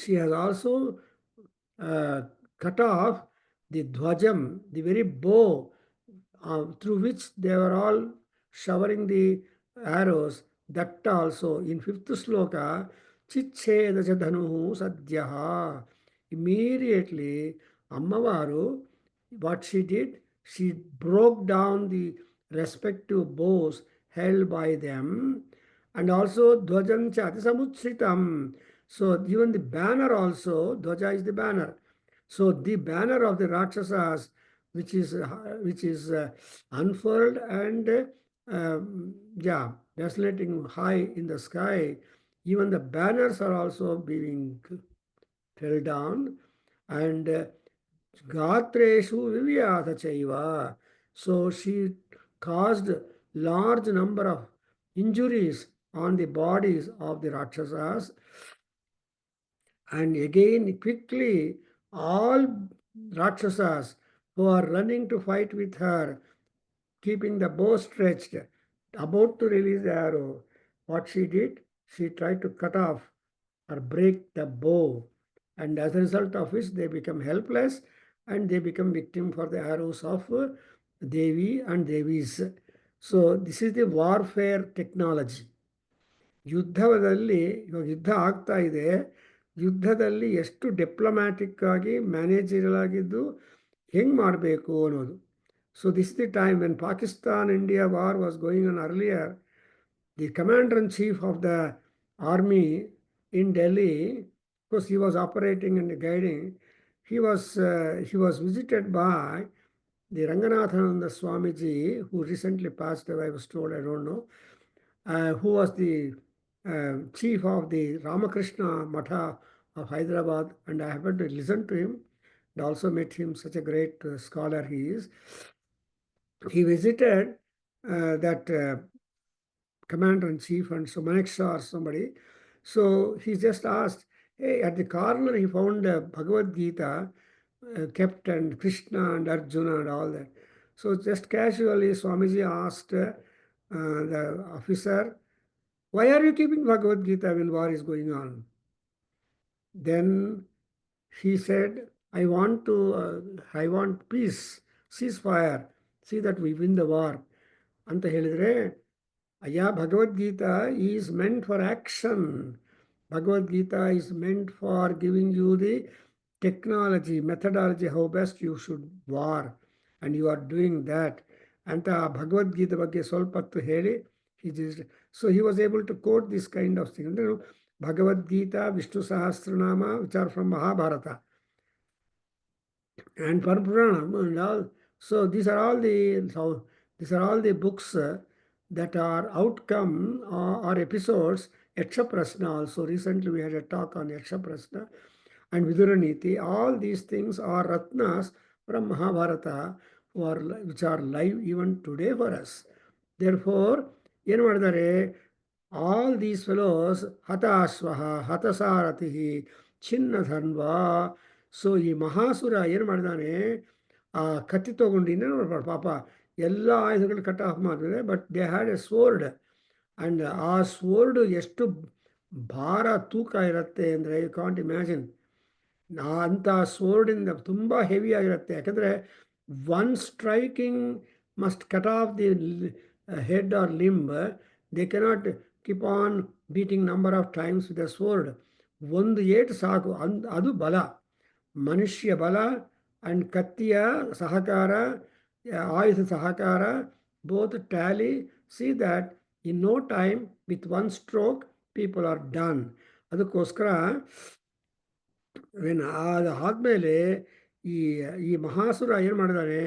she has also cut off the dhwajam, the very bow through which they were all showering the arrows. That also in 5th sloka, chichedasya dhanuhu sadhyaha. Immediately Ammavaru, what she did, she broke down the respective bows held by them, and also dhwajan chati samutsritam. So even the banner also, dhwaja is the banner. So the banner of the Rakshasas, which is unfurled and vacillating high in the sky, even the banners are also being fell down. And Gatreshu Vivyatha Chaiva. So she caused large number of injuries on the bodies of the Rakshasas. And again, quickly, all Rakshasas who are running to fight with her, keeping the bow stretched, about to release the arrow, what she did, she tried to cut off or break the bow. And as a result of which they become helpless and they become victim for the arrows of Devi and Devis. So this is the warfare technology. ಯುದ್ಧದಲ್ಲಿ ಇವಾಗ ಯುದ್ಧ ಆಗ್ತಾ ಇದೆ, ಯುದ್ಧದಲ್ಲಿ ಎಷ್ಟು diplomatic ಆಗಿ managerial ಆಗಿದ್ದು ಹೆಂಗೆ ಮಾಡಬೇಕು ಅನ್ನೋದು. So this the time when Pakistan India war was going on earlier, the commander-in-chief of the army in Delhi, because he was operating and guiding, he was visited by the Ranganathananda Swamiji, who recently passed away, I was told, I don't know, who was the chief of the Ramakrishna Matha of Hyderabad, and I happened to listen to him and also met him, such a great scholar he is. He visited that commander-in-chief and so Maneksha or somebody. So he just asked, hey, at the corner he found Bhagavad Gita kept and Krishna and Arjuna and all that. So just casually Swamiji asked the officer, why are you keeping Bhagavad Gita when war is going on? Then he said, I want peace, ceasefire, see that we win the war. ಅಂತ ಹೇಳಿದರೆ, ಅಯ್ಯ, Bhagavad Gita is meant for action. Bhagavad Gita is meant for giving you the technology, methodology, how best you should war, and you are doing that ಅಂತ ಭಗವದ್ಗೀತೆ ಬಗ್ಗೆ ಸ್ವಲ್ಪ ಹೊತ್ತು ಹೇಳಿ, so he was able to quote this kind of thing. ಅಂದರೆ ಭಗವದ್ಗೀತಾ, ವಿಷ್ಣು ಸಹಸ್ರನಾಮ, ವಿಚಾರ from Mahabharata, and Parapuranam and all. So these are all the books that are outcome or episodes. Yaksha Prasna also. Recently we had a talk on Yaksha Prasna and Viduraniti. All these things are Ratnas from Mahabharata, which are live even today for us. Therefore, all these fellows, Hataswaha, Hatasaratihi, Chinnadhanva. So ಈ ಮಹಾಸುರ ಏನು ಮಾಡಿದಾನೆ, ಆ ಕತ್ತಿ ತೊಗೊಂಡು ಇನ್ನೇನು ಮಾಡ್ಬಾರ್ದು ಪಾಪ, ಎಲ್ಲ ಆಯುಧಗಳು ಕಟ್ ಆಫ್ ಮಾಡಿದ್ರೆ, but they had A sword. And ಆ ಸ್ವೋರ್ಡ್ ಎಷ್ಟು ಭಾರ ತೂಕ ಇರುತ್ತೆ ಅಂದರೆ ಯು ಕಾಂಟ್ ಇಮ್ಯಾಜಿನ್. ಅಂಥ ಸ್ವೋರ್ಡಿಂದ ತುಂಬ ಹೆವಿ ಆಗಿರುತ್ತೆ, ಯಾಕಂದರೆ one striking must cut off the head or limb. They cannot keep on beating number of times with the sword. ಒಂದು ಏಟು ಸಾಕು, ಅದು ಬಲ, ಮನುಷ್ಯ ಬಲ ಆ್ಯಂಡ್ ಕತ್ತಿಯ ಸಹಕಾರ, ಆಯುಧ ಸಹಕಾರ, both tally. See that in no time with one stroke people are done. ಅದಕ್ಕೋಸ್ಕರ ಅದು ಆದಮೇಲೆ ಈ ಮಹಾಸುರ ಏನು ಮಾಡಿದಾನೆ,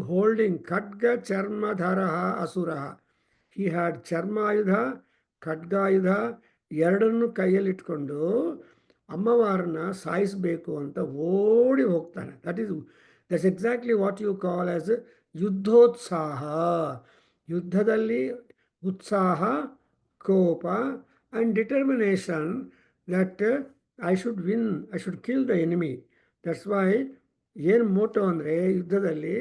ಹೋಲ್ಡಿಂಗ್ ಖಡ್ಗ ಚರ್ಮಧರ ಅಸುರ. ಹಿ ಹ್ಯಾಡ್ ಚರ್ಮಾಯುಧ, ಖಡ್ಗಾಯುಧ ಎರಡನ್ನು ಕೈಯಲ್ಲಿಟ್ಕೊಂಡು ಅಮ್ಮವಾರನ್ನ ಸಾಯಿಸಬೇಕು ಅಂತ ಓಡಿ ಹೋಗ್ತಾನೆ. That's exactly what you call as ಯುದ್ಧೋತ್ಸಾಹ. ಯುದ್ಧದಲ್ಲಿ ಉತ್ಸಾಹ, ಕೋಪ and determination that I should win, I should kill the enemy. That's why ಏನು ಮೋಟೋ ಅಂದರೆ ಯುದ್ಧದಲ್ಲಿ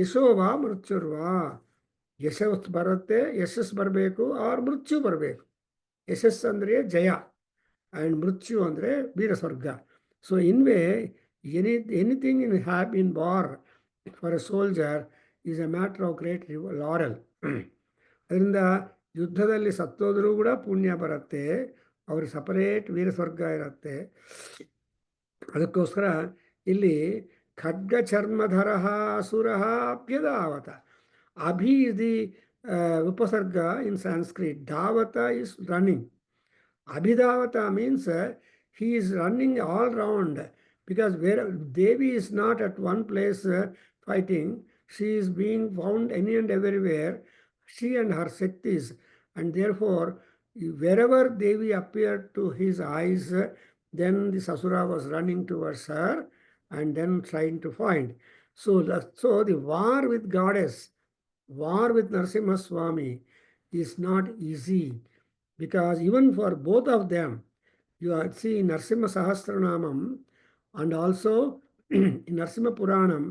ಯಶೋವಾ ಮೃತ್ಯುರ್ವಾ, ಯಶಸ್ಸು ಬರುತ್ತೆ, ಯಶಸ್ಸು ಬರಬೇಕು, ಆರ್ ಮೃತ್ಯು ಬರಬೇಕು. ಯಶಸ್ಸು ಅಂದರೆ ಜಯ ಆ್ಯಂಡ್ ಮೃತ್ಯು ಅಂದರೆ ವೀರ ಸ್ವರ್ಗ. So anyway anything in war for a soldier is a matter of great laurel. ಅದರಿಂದ ಯುದ್ಧದಲ್ಲಿ ಸತ್ತೋದ್ರೂ ಕೂಡ ಪುಣ್ಯ ಬರುತ್ತೆ, ಅವ್ರಿಗೆ ಸಪರೇಟ್ ವೀರ ಸ್ವರ್ಗ ಇರುತ್ತೆ. ಅದಕ್ಕೋಸ್ಕರ ಇಲ್ಲಿ ಖಡ್ಗ ಚರ್ಮಧರ ಅಸುರ ಅಭ್ಯದಾವತ. ಅಭಿ ಇಸ್ ದಿ ಉಪಸರ್ಗ ಇನ್ ಸಂಸ್ಕೃತ್. ಧಾವತ is running. Abhidavata means he is running all round, because where Devi is not at one place fighting, she is being found any and everywhere, she and her Shaktis, and therefore wherever Devi appeared to his eyes, then the Asura was running towards her and then trying to find. So the war with goddess, war with Narasimha Swami is not easy. Because even for both of them, you see in Narasimha Sahasranamam and also in Narasimha Puranam,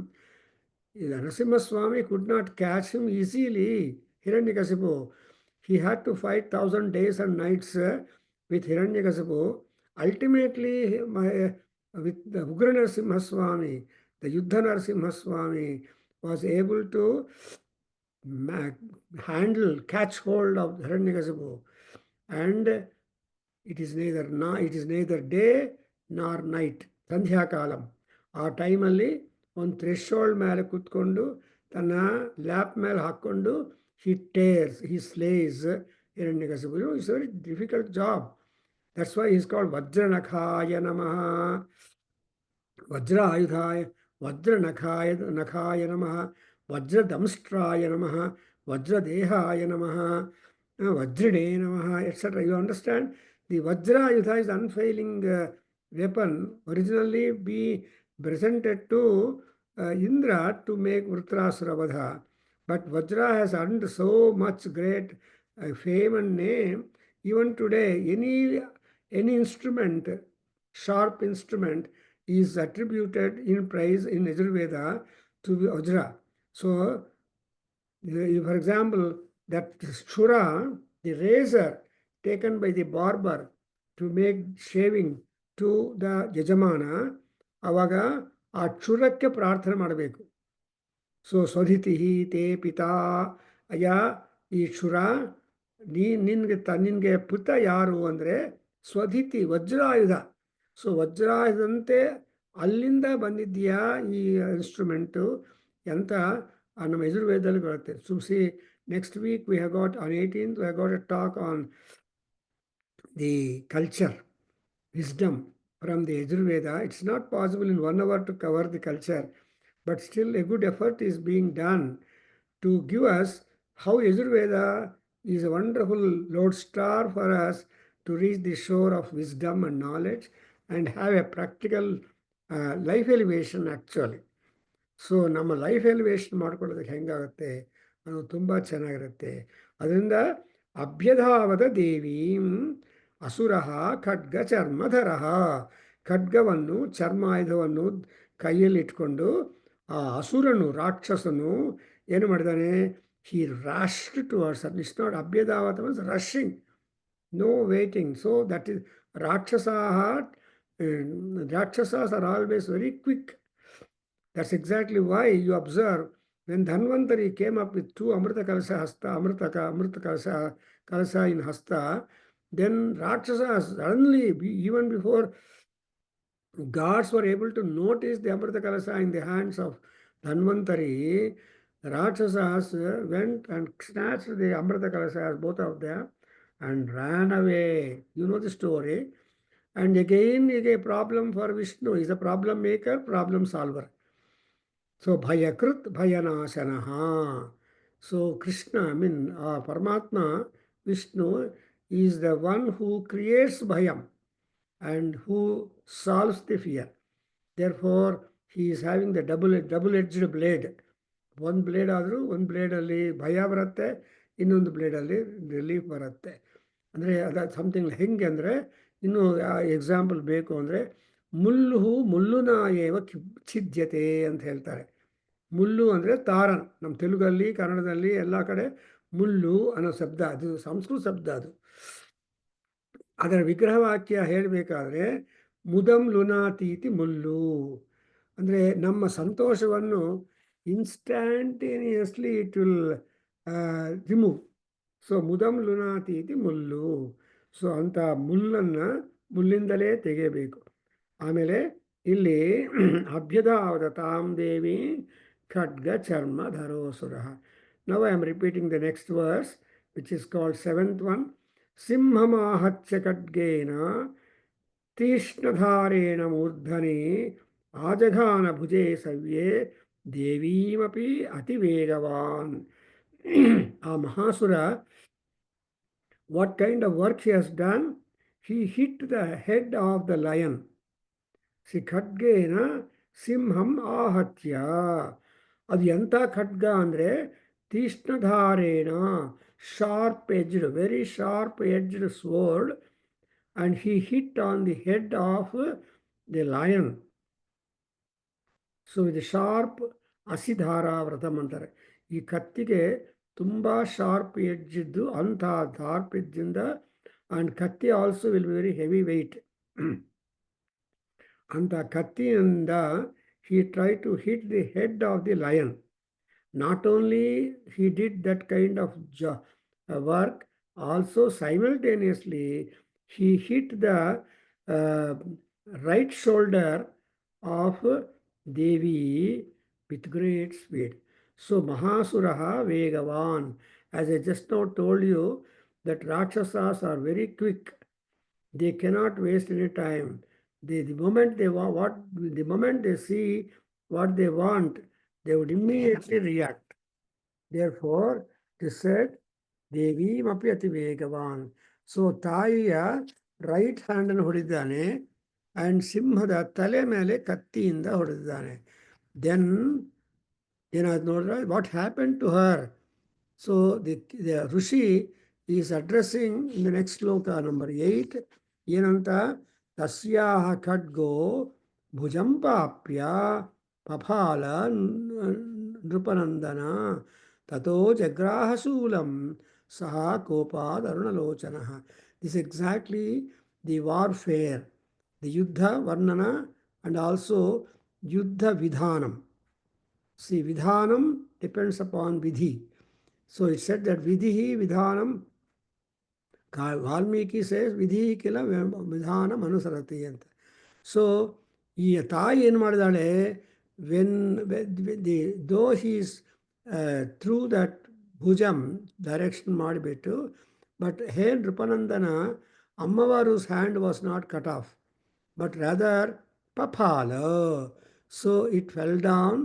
Narasimha Swami could not catch him easily, Hiranyakasipu. He had to fight 1,000 days and nights with Hiranyakasipu. ultimately, with the Ugra Narasimha Swami, the Yuddha Narasimha Swami was able to catch hold of Hiranyakasipu, and it is neither day nor night, Sandhya column. ಆ ಟೈಮಲ್ಲಿ ಒಂದು threshold ಮೇಲೆ ಕೂತ್ಕೊಂಡು ತನ್ನ ಲ್ಯಾಪ್ ಮೇಲೆ ಹಾಕ್ಕೊಂಡು he slays Hiranyakasipu. It's a very difficult job. That's why he's called Vajranakaya Namaha. वज्रायुधाय नखाय नमः, वज्रदंष्ट्राय नमः, वज्रदेहाय नमः, वज्रिणे नमः, etc. You understand? The Vajrayudha is unfailing weapon, originally be presented to Indra to make Vritrasura Vadha. But Vajra has earned so much great fame and name. Even today, any instrument, sharp instrument, is attributed in praise in Yajurveda to Vajra. So, for example, that Shura, the razor taken by the barber to make shaving to the Yajamana, ಅವಾಗ ಆ ಕ್ಷುರಕ್ಕೆ ಪ್ರಾರ್ಥನೆ ಮಾಡಬೇಕು. So ಸ್ವಧಿತಿ ತೇ ಪಿತಾ, ಅಯ್ಯ ಈ ಕ್ಷುರ ನಿನಗೆ ಪುತ ಯಾರು ಅಂದರೆ ಸ್ವಧಿತಿ, ವಜ್ರಾಯುಧ. ಸೊ ವಜ್ರಾಯುಧಂತೆ ಅಲ್ಲಿಂದ ಬಂದಿದೆಯಾ ಈ ಇನ್ಸ್ಟ್ರೂಮೆಂಟು ಅಂತ ನಮ್ಮ ಯಜುರ್ವೇದದಲ್ಲಿ ಬರುತ್ತೆ. So C, next week we have got, on 18th, we have got a talk on the culture, wisdom from the Yajurveda. It's not possible in 1 hour to cover the culture, but still a good effort is being done to give us how Yajurveda is a wonderful lodestar for us to reach the shore of wisdom and knowledge and have a practical life elevation actually. So ನಮ್ಮ life elevation ಮಾಡ್ಕೊಳ್ಳೋದಕ್ಕೆ ಹೆಂಗಾಗುತ್ತೆ ಅನ್ನೋದು ತುಂಬ ಚೆನ್ನಾಗಿರುತ್ತೆ. ಅದರಿಂದ ಅಭ್ಯಧಾವದ ದೇವೀಂ ಅಸುರ ಖಡ್ಗ ಚರ್ಮಧರ, ಖಡ್ಗವನ್ನು ಚರ್ಮಾಯುಧವನ್ನು ಕೈಯಲ್ಲಿಟ್ಕೊಂಡು ಆ ಅಸುರನು, ರಾಕ್ಷಸನು ಏನು ಮಾಡಿದಾನೆ, he rushed towards her. It's not Abhyadavata, was rushing, no waiting. So that is Rakshasas are always very quick. That's exactly why you observe when Dhanvantari came up with 2 Amrita Kalasa Hasta, Amrita Kalasa in Hasta, then Rakshasas suddenly, even before gods were able to notice the Amrita Kalasa in the hands of Dhanvantari, the Rakshasas went and snatched the Amrita Kalasas, both of them, and ran away. You know the story. And again, a problem for Vishnu. He's a problem maker, problem solver. So, Bhayakrit Bhayanasanaha. So, Krishna, Paramatma, Vishnu, is the one who creates Bhayam and who solves the fear. Therefore, he is having the double-edged blade. ಒಂದು blade ಆದರೂ ಒಂದು ಬ್ಲೇಡಲ್ಲಿ ಭಯ ಬರುತ್ತೆ, ಇನ್ನೊಂದು ಬ್ಲೇಡಲ್ಲಿ relief ಬರುತ್ತೆ. ಅಂದರೆ ಅದು something ಹೆಂಗೆ ಅಂದರೆ, ಇನ್ನೂ ಎಕ್ಸಾಂಪಲ್ ಬೇಕು ಅಂದರೆ, ಮುಲ್ಲುನಾಯೇವ ಛಿದ್ಯತೆ ಅಂತ ಹೇಳ್ತಾರೆ. ಮುಳ್ಳು ಅಂದರೆ ತಾರನ್. ನಮ್ಮ ತೆಲುಗಲ್ಲಿ, ಕನ್ನಡದಲ್ಲಿ ಎಲ್ಲ ಕಡೆ ಮುಳ್ಳು ಅನ್ನೋ ಶಬ್ದ, ಅದು ಸಂಸ್ಕೃತ ಶಬ್ದ. ಅದು ಅದರ ವಿಗ್ರಹವಾಕ್ಯ ಹೇಳಬೇಕಾದ್ರೆ ಮುದಂ ಲುನಾತೀತಿ ಮುಳ್ಳು ಅಂದರೆ ನಮ್ಮ ಸಂತೋಷವನ್ನು instantaneously it will remove. So mudam lunati iti mullu. So ಅಂತ ಮುಳ್ಳಿಂದಲೇ ತೆಗೆಯಬೇಕು. ಆಮೇಲೆ ಇಲ್ಲಿ ಅಭ್ಯಧಾವದ ತಾಂ ದೇವಿ ಖಡ್ಗ ಚರ್ಮ ಧರೋಸುರ. Now I am repeating the next verse, which is called 7th one. ಸಿಂಹಮಾಹತ್ಯ ಖಡ್ಗೇನ ತೀಕ್ಷ್ಣಧಾರೇಣ ಮೂರ್ಧನಿ ಆಜಘಾನ ಭುಜೇ ಸವ್ಯೇ ದೇವೀಮಪಿ ಅತಿ ವೇಗವಾನ್. ಆ ಮಹಾಸುರ, what kind of work he has done? He hit the head of the lion. ಸಿ ಖಡ್ಗೇನ ಸಿಂಹಂ ಆಹತ್ಯ. ಅದು ಎಂಥ ಖಡ್ಗ ಅಂದರೆ ತೀಕ್ಷ್ಣಧಾರೇಣ, sharp edged, very sharp edged sword, and he hit on the head of the lion. So ಇದು ಶಾರ್ಪ್ ಅಸಿಧಾರಾ ವ್ರತಂ ಅಂತಾರೆ. ಈ ಕತ್ತಿಗೆ ತುಂಬ ಶಾರ್ಪ್ ಎಡ್ಜ್ ಇದ್ದು, ಅಂಥ ಶಾರ್ಪ್ ಎಡ್ಜಿಂದ, ಆ್ಯಂಡ್ ಕತ್ತಿ also will be very heavy weight. ಅಂತ ಕತ್ತಿಯಿಂದ he tried to hit the head of the lion. Not only he did that kind of work, also simultaneously he hit the uh, right shoulder of Devi with great speed. So Mahasuraha Vegavan, as I just now told you, that Rakshasas are very quick. They cannot waste any time. The moment they the moment they see what they want, they would immediately react. Therefore, they said, Devi Mapi Ati Vegavan. So Taiya right hand and ಹೊಡಿದ್ದಾನೆ and ಸಿಂಹದ ತಲೆ ಮೇಲೆ ಕತ್ತಿಯಿಂದ ಹೊಡೆದಿದ್ದಾನೆ. Then ಏನಾದ್ರು ನೋಡಿದ್ರೆ what happened to her? So the Rishi is addressing in the next sloka number 8. ಏನಂತ ತಸ್ಯಾಹ ಖಡ್ಗೋ ಭುಜಂಪಾಪ್ಯ ಪಫಾಲ ನೃಪನಂದನ ತಥೋ ಜಗ್ರಾಹ ಶೂಲಂ ಸಹ ಕೋಪಾದ್ ಅರುಣಲೋಚನಃ. This is exactly the warfare, the yuddha varnana and also yuddha vidhanam. See, vidhanam depends upon vidhi. So it said that vidhi vidhanam, Valmiki says vidhi kila vidhanam anusarati anta. So ಈ ತಾಯಿ ಏನು ಮಾಡಿದಾಳೆ, when though he is through that ಭುಜಂ direction ಮಾಡಿಬಿಟ್ಟು, but here Nrupanandana, Ammavaru's hand was not cut off, but rather papala. So it fell down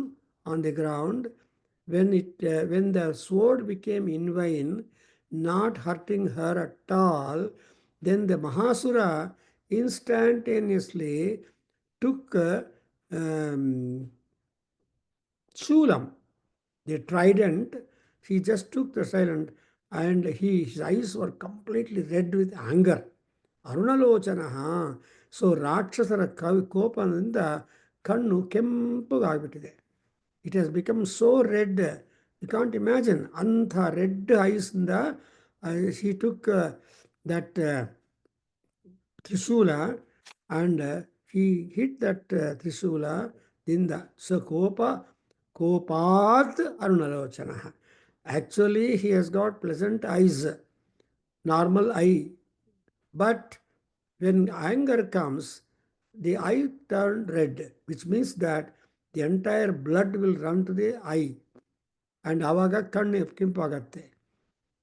on the ground. When the sword became in vain, not hurting her at all, then the Mahasura instantaneously took Shulam, the trident. He just took the trident and his eyes were completely red with anger. ಅರುಣಲೋಚನಃ. So ರಾಕ್ಷಸರ ಕೋಪದಿಂದ ಕಣ್ಣು ಕೆಂಪಗಾಗ್ಬಿಟ್ಟಿದೆ. It has become so red, you can't imagine. ಅಂಥ red ಐಸ್ನಿಂದ he took that trishula and he hit that Trishula dinda. So Kopat Arunalochana. Actually, he has got pleasant eyes, normal eye. But when anger comes, the eye turned red, which means that the entire blood will run to the eye. And avaga kanne kimpagatte.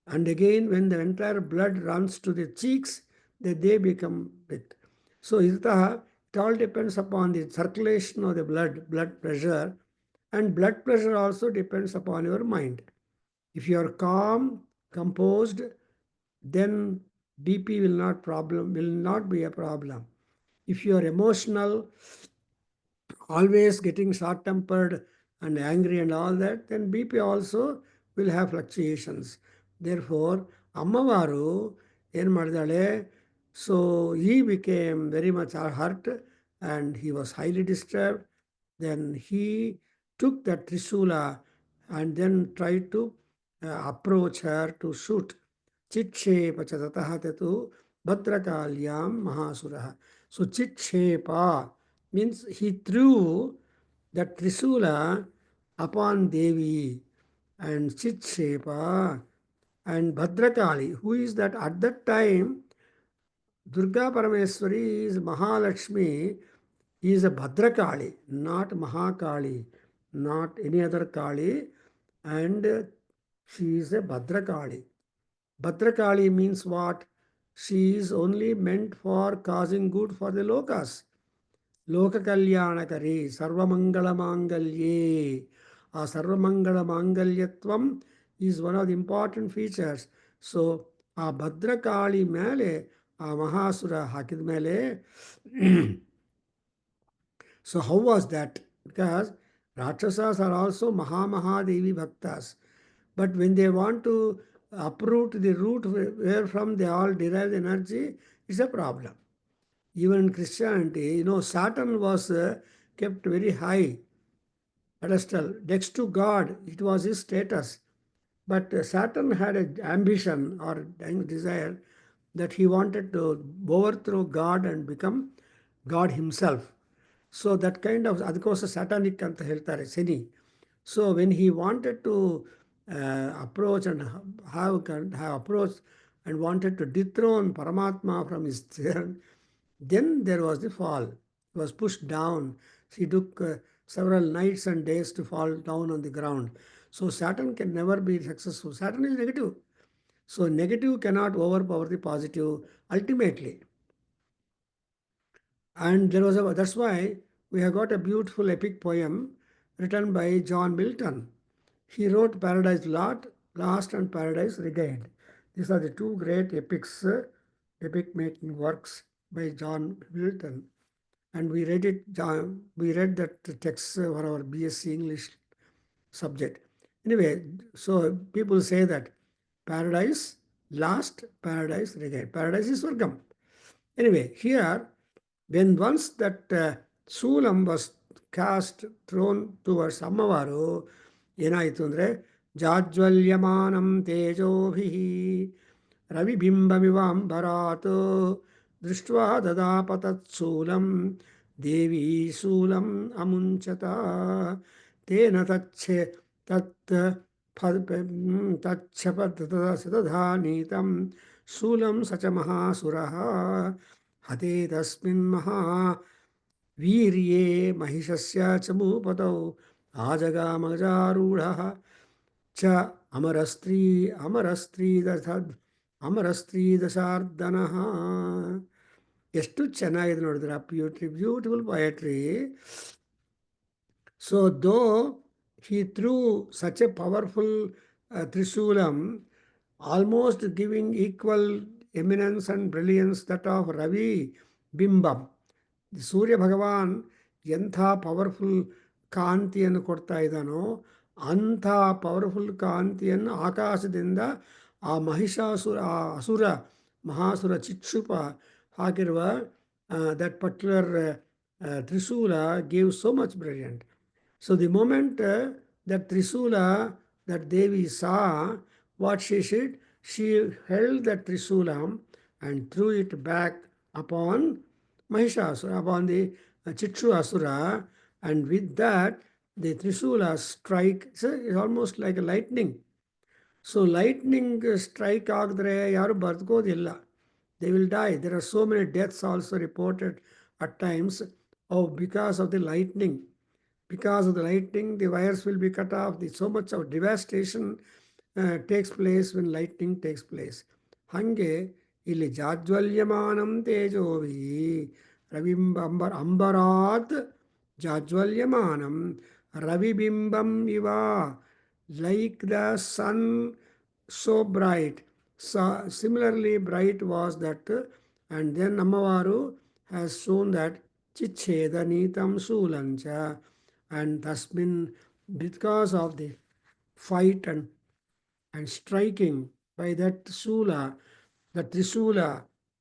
And again, when the entire blood runs to the cheeks, they become big. So it all depends upon the circulation of the blood pressure, and blood pressure also depends upon your mind. If you are calm, composed, then BP will not be a problem. If you are emotional, always getting short-tempered and angry and all that, then BP also will have fluctuations. Therefore, Ammavaru ಏನು ಮಾಡಿದಾಳೆ, so he became very much hurt and he was highly disturbed. Then he took that Trishula and then tried to approach her to shoot. Chitshepa chatatah tetu Bhadrakalyam Mahasuraha. So Chitshepa means he threw that Trishula upon Devi, and Chitshepa and Bhadrakali. Who is that? At that time, Durga Parameswari is Mahalakshmi, is a Bhadrakali, not Mahakali, not any other Kali, and she is a Bhadrakali. Bhadrakali means what? She is only meant for causing good for the lokas. ಲೋಕಕಲ್ಯಾಣಕರಿ ಸರ್ವಮಂಗಳಮಾಂಗಲ್ಯೇ. ಆ ಸರ್ವಮಂಗಳ ಮಾಂಗಲ್ಯತ್ವಂ is one of the important features. So ಆ ಭದ್ರಕಾಳಿ ಮೇಲೆ ಆ ಮಹಾಸುರ ಹಾಕಿದ ಮೇಲೆ, so how was that? Because rakshasas are also ಮಹಾಮಹಾದೇವಿ bhaktas. But when they want to uproot the root where from they all derive energy, it's a problem. Even in Christianity, Saturn was kept very high pedestal. Next to God, it was his status. But Saturn had an ambition or desire that he wanted to overthrow God and become God himself. So that kind of ಅದಕ್ಕೋಸ್ಕರ satanic ಅಂತ ಹೇಳ್ತಾರೆ Shani. So when he wanted to approach and have approached and wanted to dethrone Paramatma from his throne, then there was the fall. He was pushed down. He took several nights and days to fall down on the ground. So Saturn can never be successful. Saturn is negative. So negative cannot overpower the positive ultimately. And there was that's why we have got a beautiful epic poem written by John Milton. He wrote Paradise Lost and Paradise Regained. These are the two great epics, epic making works by John Milton. And we read that text for our BSc English subject. Anyway, so people say that paradise lost, paradise regained. Paradise is Swargam. Anyway, here, when once that Sulam was cast, thrown towards ಅಮ್ಮವಾರು ಏನಾಯಿತು ಅಂದರೆ ಜಾಜ್ವಲ್ಯಮಾನಂ ತೇಜೋಭಿಃ ರವಿಬಿಂಬಮಿವಾಂಬರಾತ್ ದೃಷ್ಟ್ವಾ ದದಾಪತತ್ಸೂಲಂ ದೇವಿ ಶೂಲಂ ಅಮುಂಚತ ತೇನ ತತ್ ತಚ್ಛಪತದಾ ನೀತಂ ಶೂಲಂ ಸ ಚ ಮಹಾಸುರಃ ಹತೆ ತಸ್ಮಿನ್ वीर्ये महिषस्य च भूपतौ आजगामजारूढः च ಅಮರಸ್ತ್ರೀದಶಾರ್ದನಃ. ಎಷ್ಟು ಚೆನ್ನಾಗಿದೆ ನೋಡಿದ್ರೆ ಆ ಬ್ಯೂಟಿಫುಲ್ ಪೊಯಟ್ರಿ. ಸೊ ದೋ he threw such a powerful Trisulam, almost giving equal eminence and brilliance that of Ravi Bimbam. ಸೂರ್ಯ ಭಗವಾನ್ ಎಂಥ ಪವರ್ಫುಲ್ ಕಾಂತಿಯನ್ನು ಕೊಡ್ತಾ ಇದ್ದಾನೋ ಅಂಥ ಪವರ್ಫುಲ್ ಕಾಂತಿಯನ್ನು ಆಕಾಶದಿಂದ ಆ ಅಸುರ ಮಹಾಸುರ ಚಿಕ್ಷುಪ ಹಾಕಿರುವ that particular trishula gave so much brilliant. So the moment that Trisula, that Devi saw, what she held that Trisulam and threw it back upon Mahishasura, upon the Chikshu Asura, and with that the Trisula strike, it's almost like a lightning. So lightning strike agdre yaru barkodilla. They will die. There are so many deaths also reported at times because of the lightning. Because of the lightning, the wires will be cut off. So much of devastation takes place when lightning takes place. Hange ಇಲ್ಲಿ ಜಾಜ್ವಲ್ಯಮಾನಂ ತೇಜೋವಿ ಅಂಬರಾತ್ ಜಾಜ್ವಲ್ಯಮಾನಂ ರವಿಬಿಂಬಂ ಇವ, like the sun so bright. So similarly bright was that, and then Ammavaru has shown that chicheda nitam sulancha, and thus been because of the fight and striking by that Sula, that Trisula,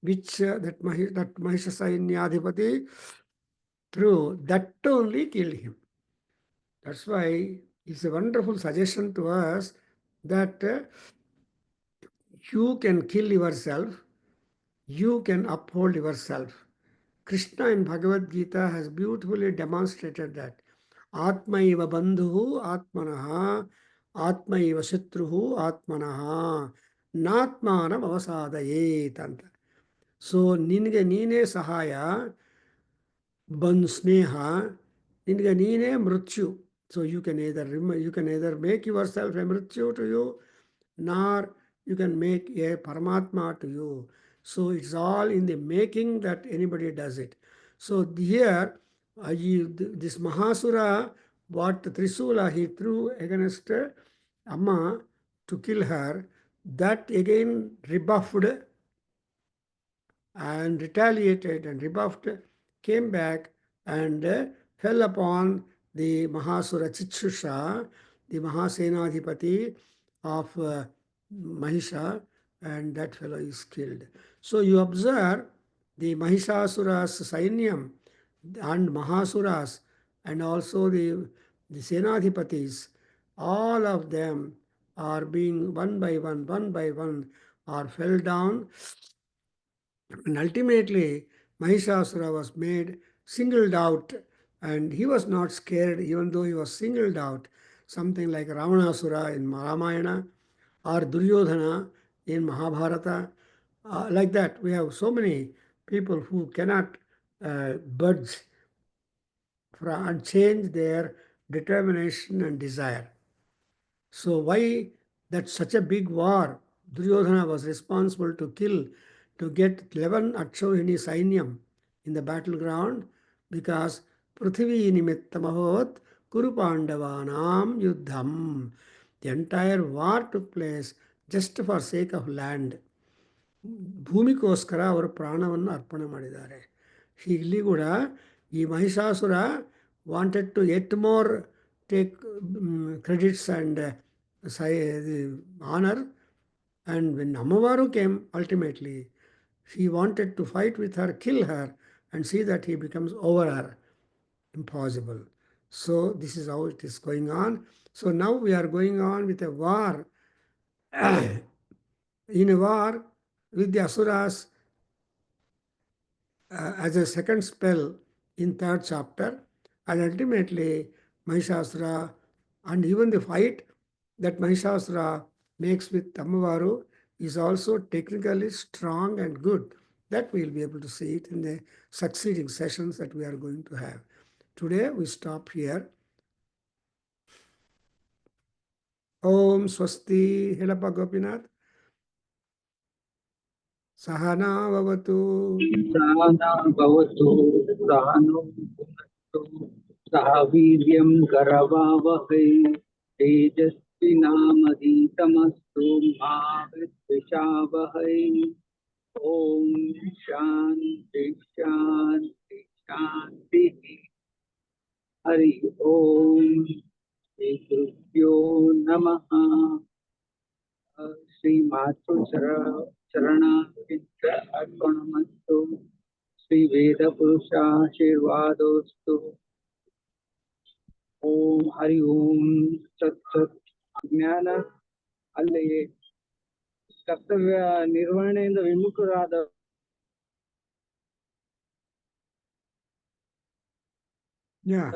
which that Mahishasainyadhipati threw, that only killed him. That's why it's a wonderful suggestion to us that you can kill yourself, you can uphold yourself. Krishna in Bhagavad Gita has beautifully demonstrated that. Atmaiva bandhuhu atmanaha, atmaiva shatruhu atmanaha, natmanam avasadayet anta. So ನಿನಗೆ ನೀನೇ ಸಹಾಯ, ಬಂಧು ಸ್ನೇಹ, ನಿನಗೆ ನೀನೇ ಮೃತ್ಯು. So you can either make yourself a mrityu to you, nor you can make a Paramatma to you. So it's all in the making that anybody does it. So here, this Mahasura, what Trisula he threw against Amma to kill her, that again rebuffed and retaliated and rebuffed, came back and fell upon the Mahasura Chitshusha, the Mahasenadhipati of Mahisha, and that fellow is killed. So you observe the Mahishasura's Sainyam and Mahasuras and also the Senadhipatis, all of them are being one by one are fell down And ultimately, Mahishasura was made singled out, and he was not scared, even though he was singled out. Something like Ravanasura in Ramayana or Duryodhana in Mahabharata. Like that, we have so many people who cannot budge and change their determination and desire. So why that such a big war? Duryodhana was responsible to kill, to get 11 Akshohini Sainyam in the battleground because Prithvi Nimittamahot Kuru Pandavanam Yuddham. The entire war took place just for sake of land. ಭೂಮಿಗೋಸ್ಕರ ಅವರು ಪ್ರಾಣವನ್ನು ಅರ್ಪಣೆ ಮಾಡಿದ್ದಾರೆ. ಇಲ್ಲಿ ಕೂಡ ಈ Mahishasura wanted to at more take credits and honor, and when Amavaru came ultimately, he wanted to fight with her, kill her, and see that he becomes over her. Impossible. So this is how it is going on. So now we are going on with a war. In a war with the Asuras, as a second spell in third chapter, and ultimately Mahishasura, and even the fight that Mahishasura makes with Tamavaru is also technically strong and good. That we will be able to see it in the succeeding sessions that we are going to have. Today we stop here. Om Swasti Helapa Gopinath. Sahana Vavatu. सहना भवतु सहनो भुनक्तु सह वीर्यं करवावहै तेजस्विनामधीतमस्तु मा विद्विषावहै ॐ शान्ति शान्ति शान्तिः हरि ओम श्री गुरुभ्यो नमः श्री मातृ चरणारविन्द अर्पणमस्तु श्री वेद पुरुषाशीर्वादोस्तु ओम हरि ओम सत्सತ್ ಜ್ಞಾನ ಅಲ್ಲಿ ಕರ್ತವ್ಯ ನಿರ್ವಹಣೆಯಿಂದ ವಿಮುಖರಾದ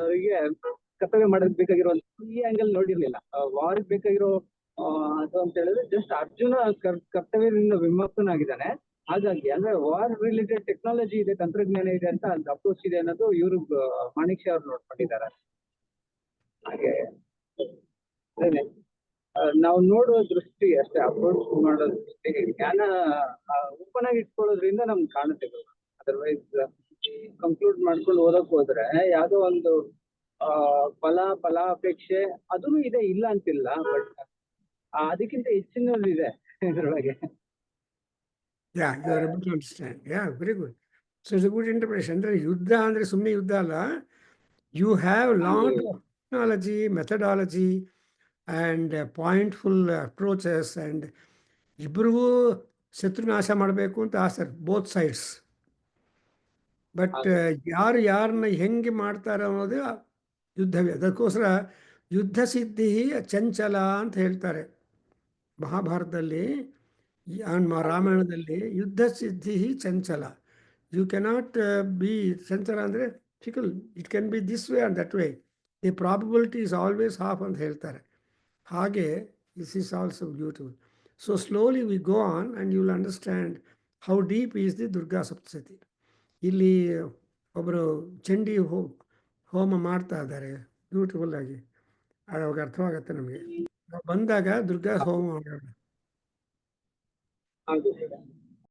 ಅವರಿಗೆ ಕರ್ತವ್ಯ ಮಾಡೋದಕ್ಕೆ ಬೇಕಾಗಿರೋ ಈ ಆಂಗಲ್ ನೋಡಿರ್ಲಿಲ್ಲ. ವಾರ್ ಬೇಕಾಗಿರೋ ಅದು ಅಂತ ಹೇಳಿದ್ರೆ ಜಸ್ಟ್ ಅರ್ಜುನ ಕರ್ತವ್ಯದಿಂದ ವಿಮುಕ್ತನಾಗಿದ್ದಾನೆ. ಹಾಗಾಗಿ ಅಂದ್ರೆ ವಾರ್ ರಿಲೇಟೆಡ್ ಟೆಕ್ನಾಲಜಿ ಇದೆ, ತಂತ್ರಜ್ಞಾನ ಇದೆ ಅಂತ ಅಪ್ರೋಚ್ ಇದೆ ಅನ್ನೋದು ಇವರು ಮಾಣಿಕ್ಯ ಅವ್ರು ನೋಡ್ಕೊಂಡಿದ್ದಾರೆ. ಹಾಗೆ ನಾವು ನೋಡುವ ದೃಷ್ಟಿ ಅಷ್ಟೇ, ಅಪ್ರೋಚ್ ಮಾಡೋ ದೃಷ್ಟಿ ಜ್ಞಾನ ಓಪನ್ ಆಗಿ ಇಟ್ಕೊಳ್ಳೋದ್ರಿಂದ ನಮ್ಗೆ ಕಾಣುತ್ತೆ. ಅದರ್ವೈಸ್ ಕಂಕ್ಲೂಡ್ ಮಾಡ್ಕೊಂಡು ಓದಕ್ ಹೋದ್ರೆ ಯಾವ್ದೋ ಒಂದು ಫಲಾಪೇಕ್ಷೆ ಅದೂ ಇದೆ, ಇಲ್ಲ ಅಂತಿಲ್ಲ, ಬಟ್ ಅದಕ್ಕಿಂತ ಹೆಚ್ಚಿನದು ಇದೆ ಇದ್ರೊಳಗೆ. Yeah, you are able to understand. Yeah, very good. So it's a good interpretation. ಅಂದ್ರೆ ಯುದ್ಧ ಅಂದ್ರೆ ಸುಮ್ಮನೆ ಯುದ್ಧ ಅಲ್ಲ. You have lot of technology, methodology, and pointful approaches, and ಇಬ್ಬರಿಗೂ ಶತ್ರುನಾಶ ಮಾಡಬೇಕು ಅಂತ ಆಸೆ, ಬೋತ್ ಸೈಡ್ಸ್. ಬಟ್ ಯಾರು ಯಾರನ್ನ ಹೆಂಗೆ ಮಾಡ್ತಾರೆ ಅನ್ನೋದು ಯುದ್ಧವೇ. ಅದಕ್ಕೋಸ್ಕರ ಯುದ್ಧ ಸಿದ್ಧಿ ಚಂಚಲ ಅಂತ ಹೇಳ್ತಾರೆ ಮಹಾಭಾರತದಲ್ಲಿ, ರಾಮಾಯಣದಲ್ಲಿ. ಯುದ್ಧ ಸಿದ್ಧಿ ಚಂಚಲ. ಯು ಕೆನಾಟ್ ಬಿ ಚಂಚಲ ಅಂದರೆ fickle. It can be this way and that way. The probability is always half ಅಂತ ಹೇಳ್ತಾರೆ. ಹಾಗೆ this is also beautiful. So slowly we go on and you will understand how deep is the Durga Saptashati. ಇಲ್ಲಿ ಒಬ್ಬರು ಚಂಡಿ ಹೋಮ ಮಾಡ್ತಾ ಇದ್ದಾರೆ beautiful ಆಗಿ. ಅವಾಗ ಅರ್ಥವಾಗುತ್ತೆ ನಮಗೆ. ನಾವು ಬಂದಾಗ ದುರ್ಗಾ ಹೋಮ ಮಾಡೋಣ.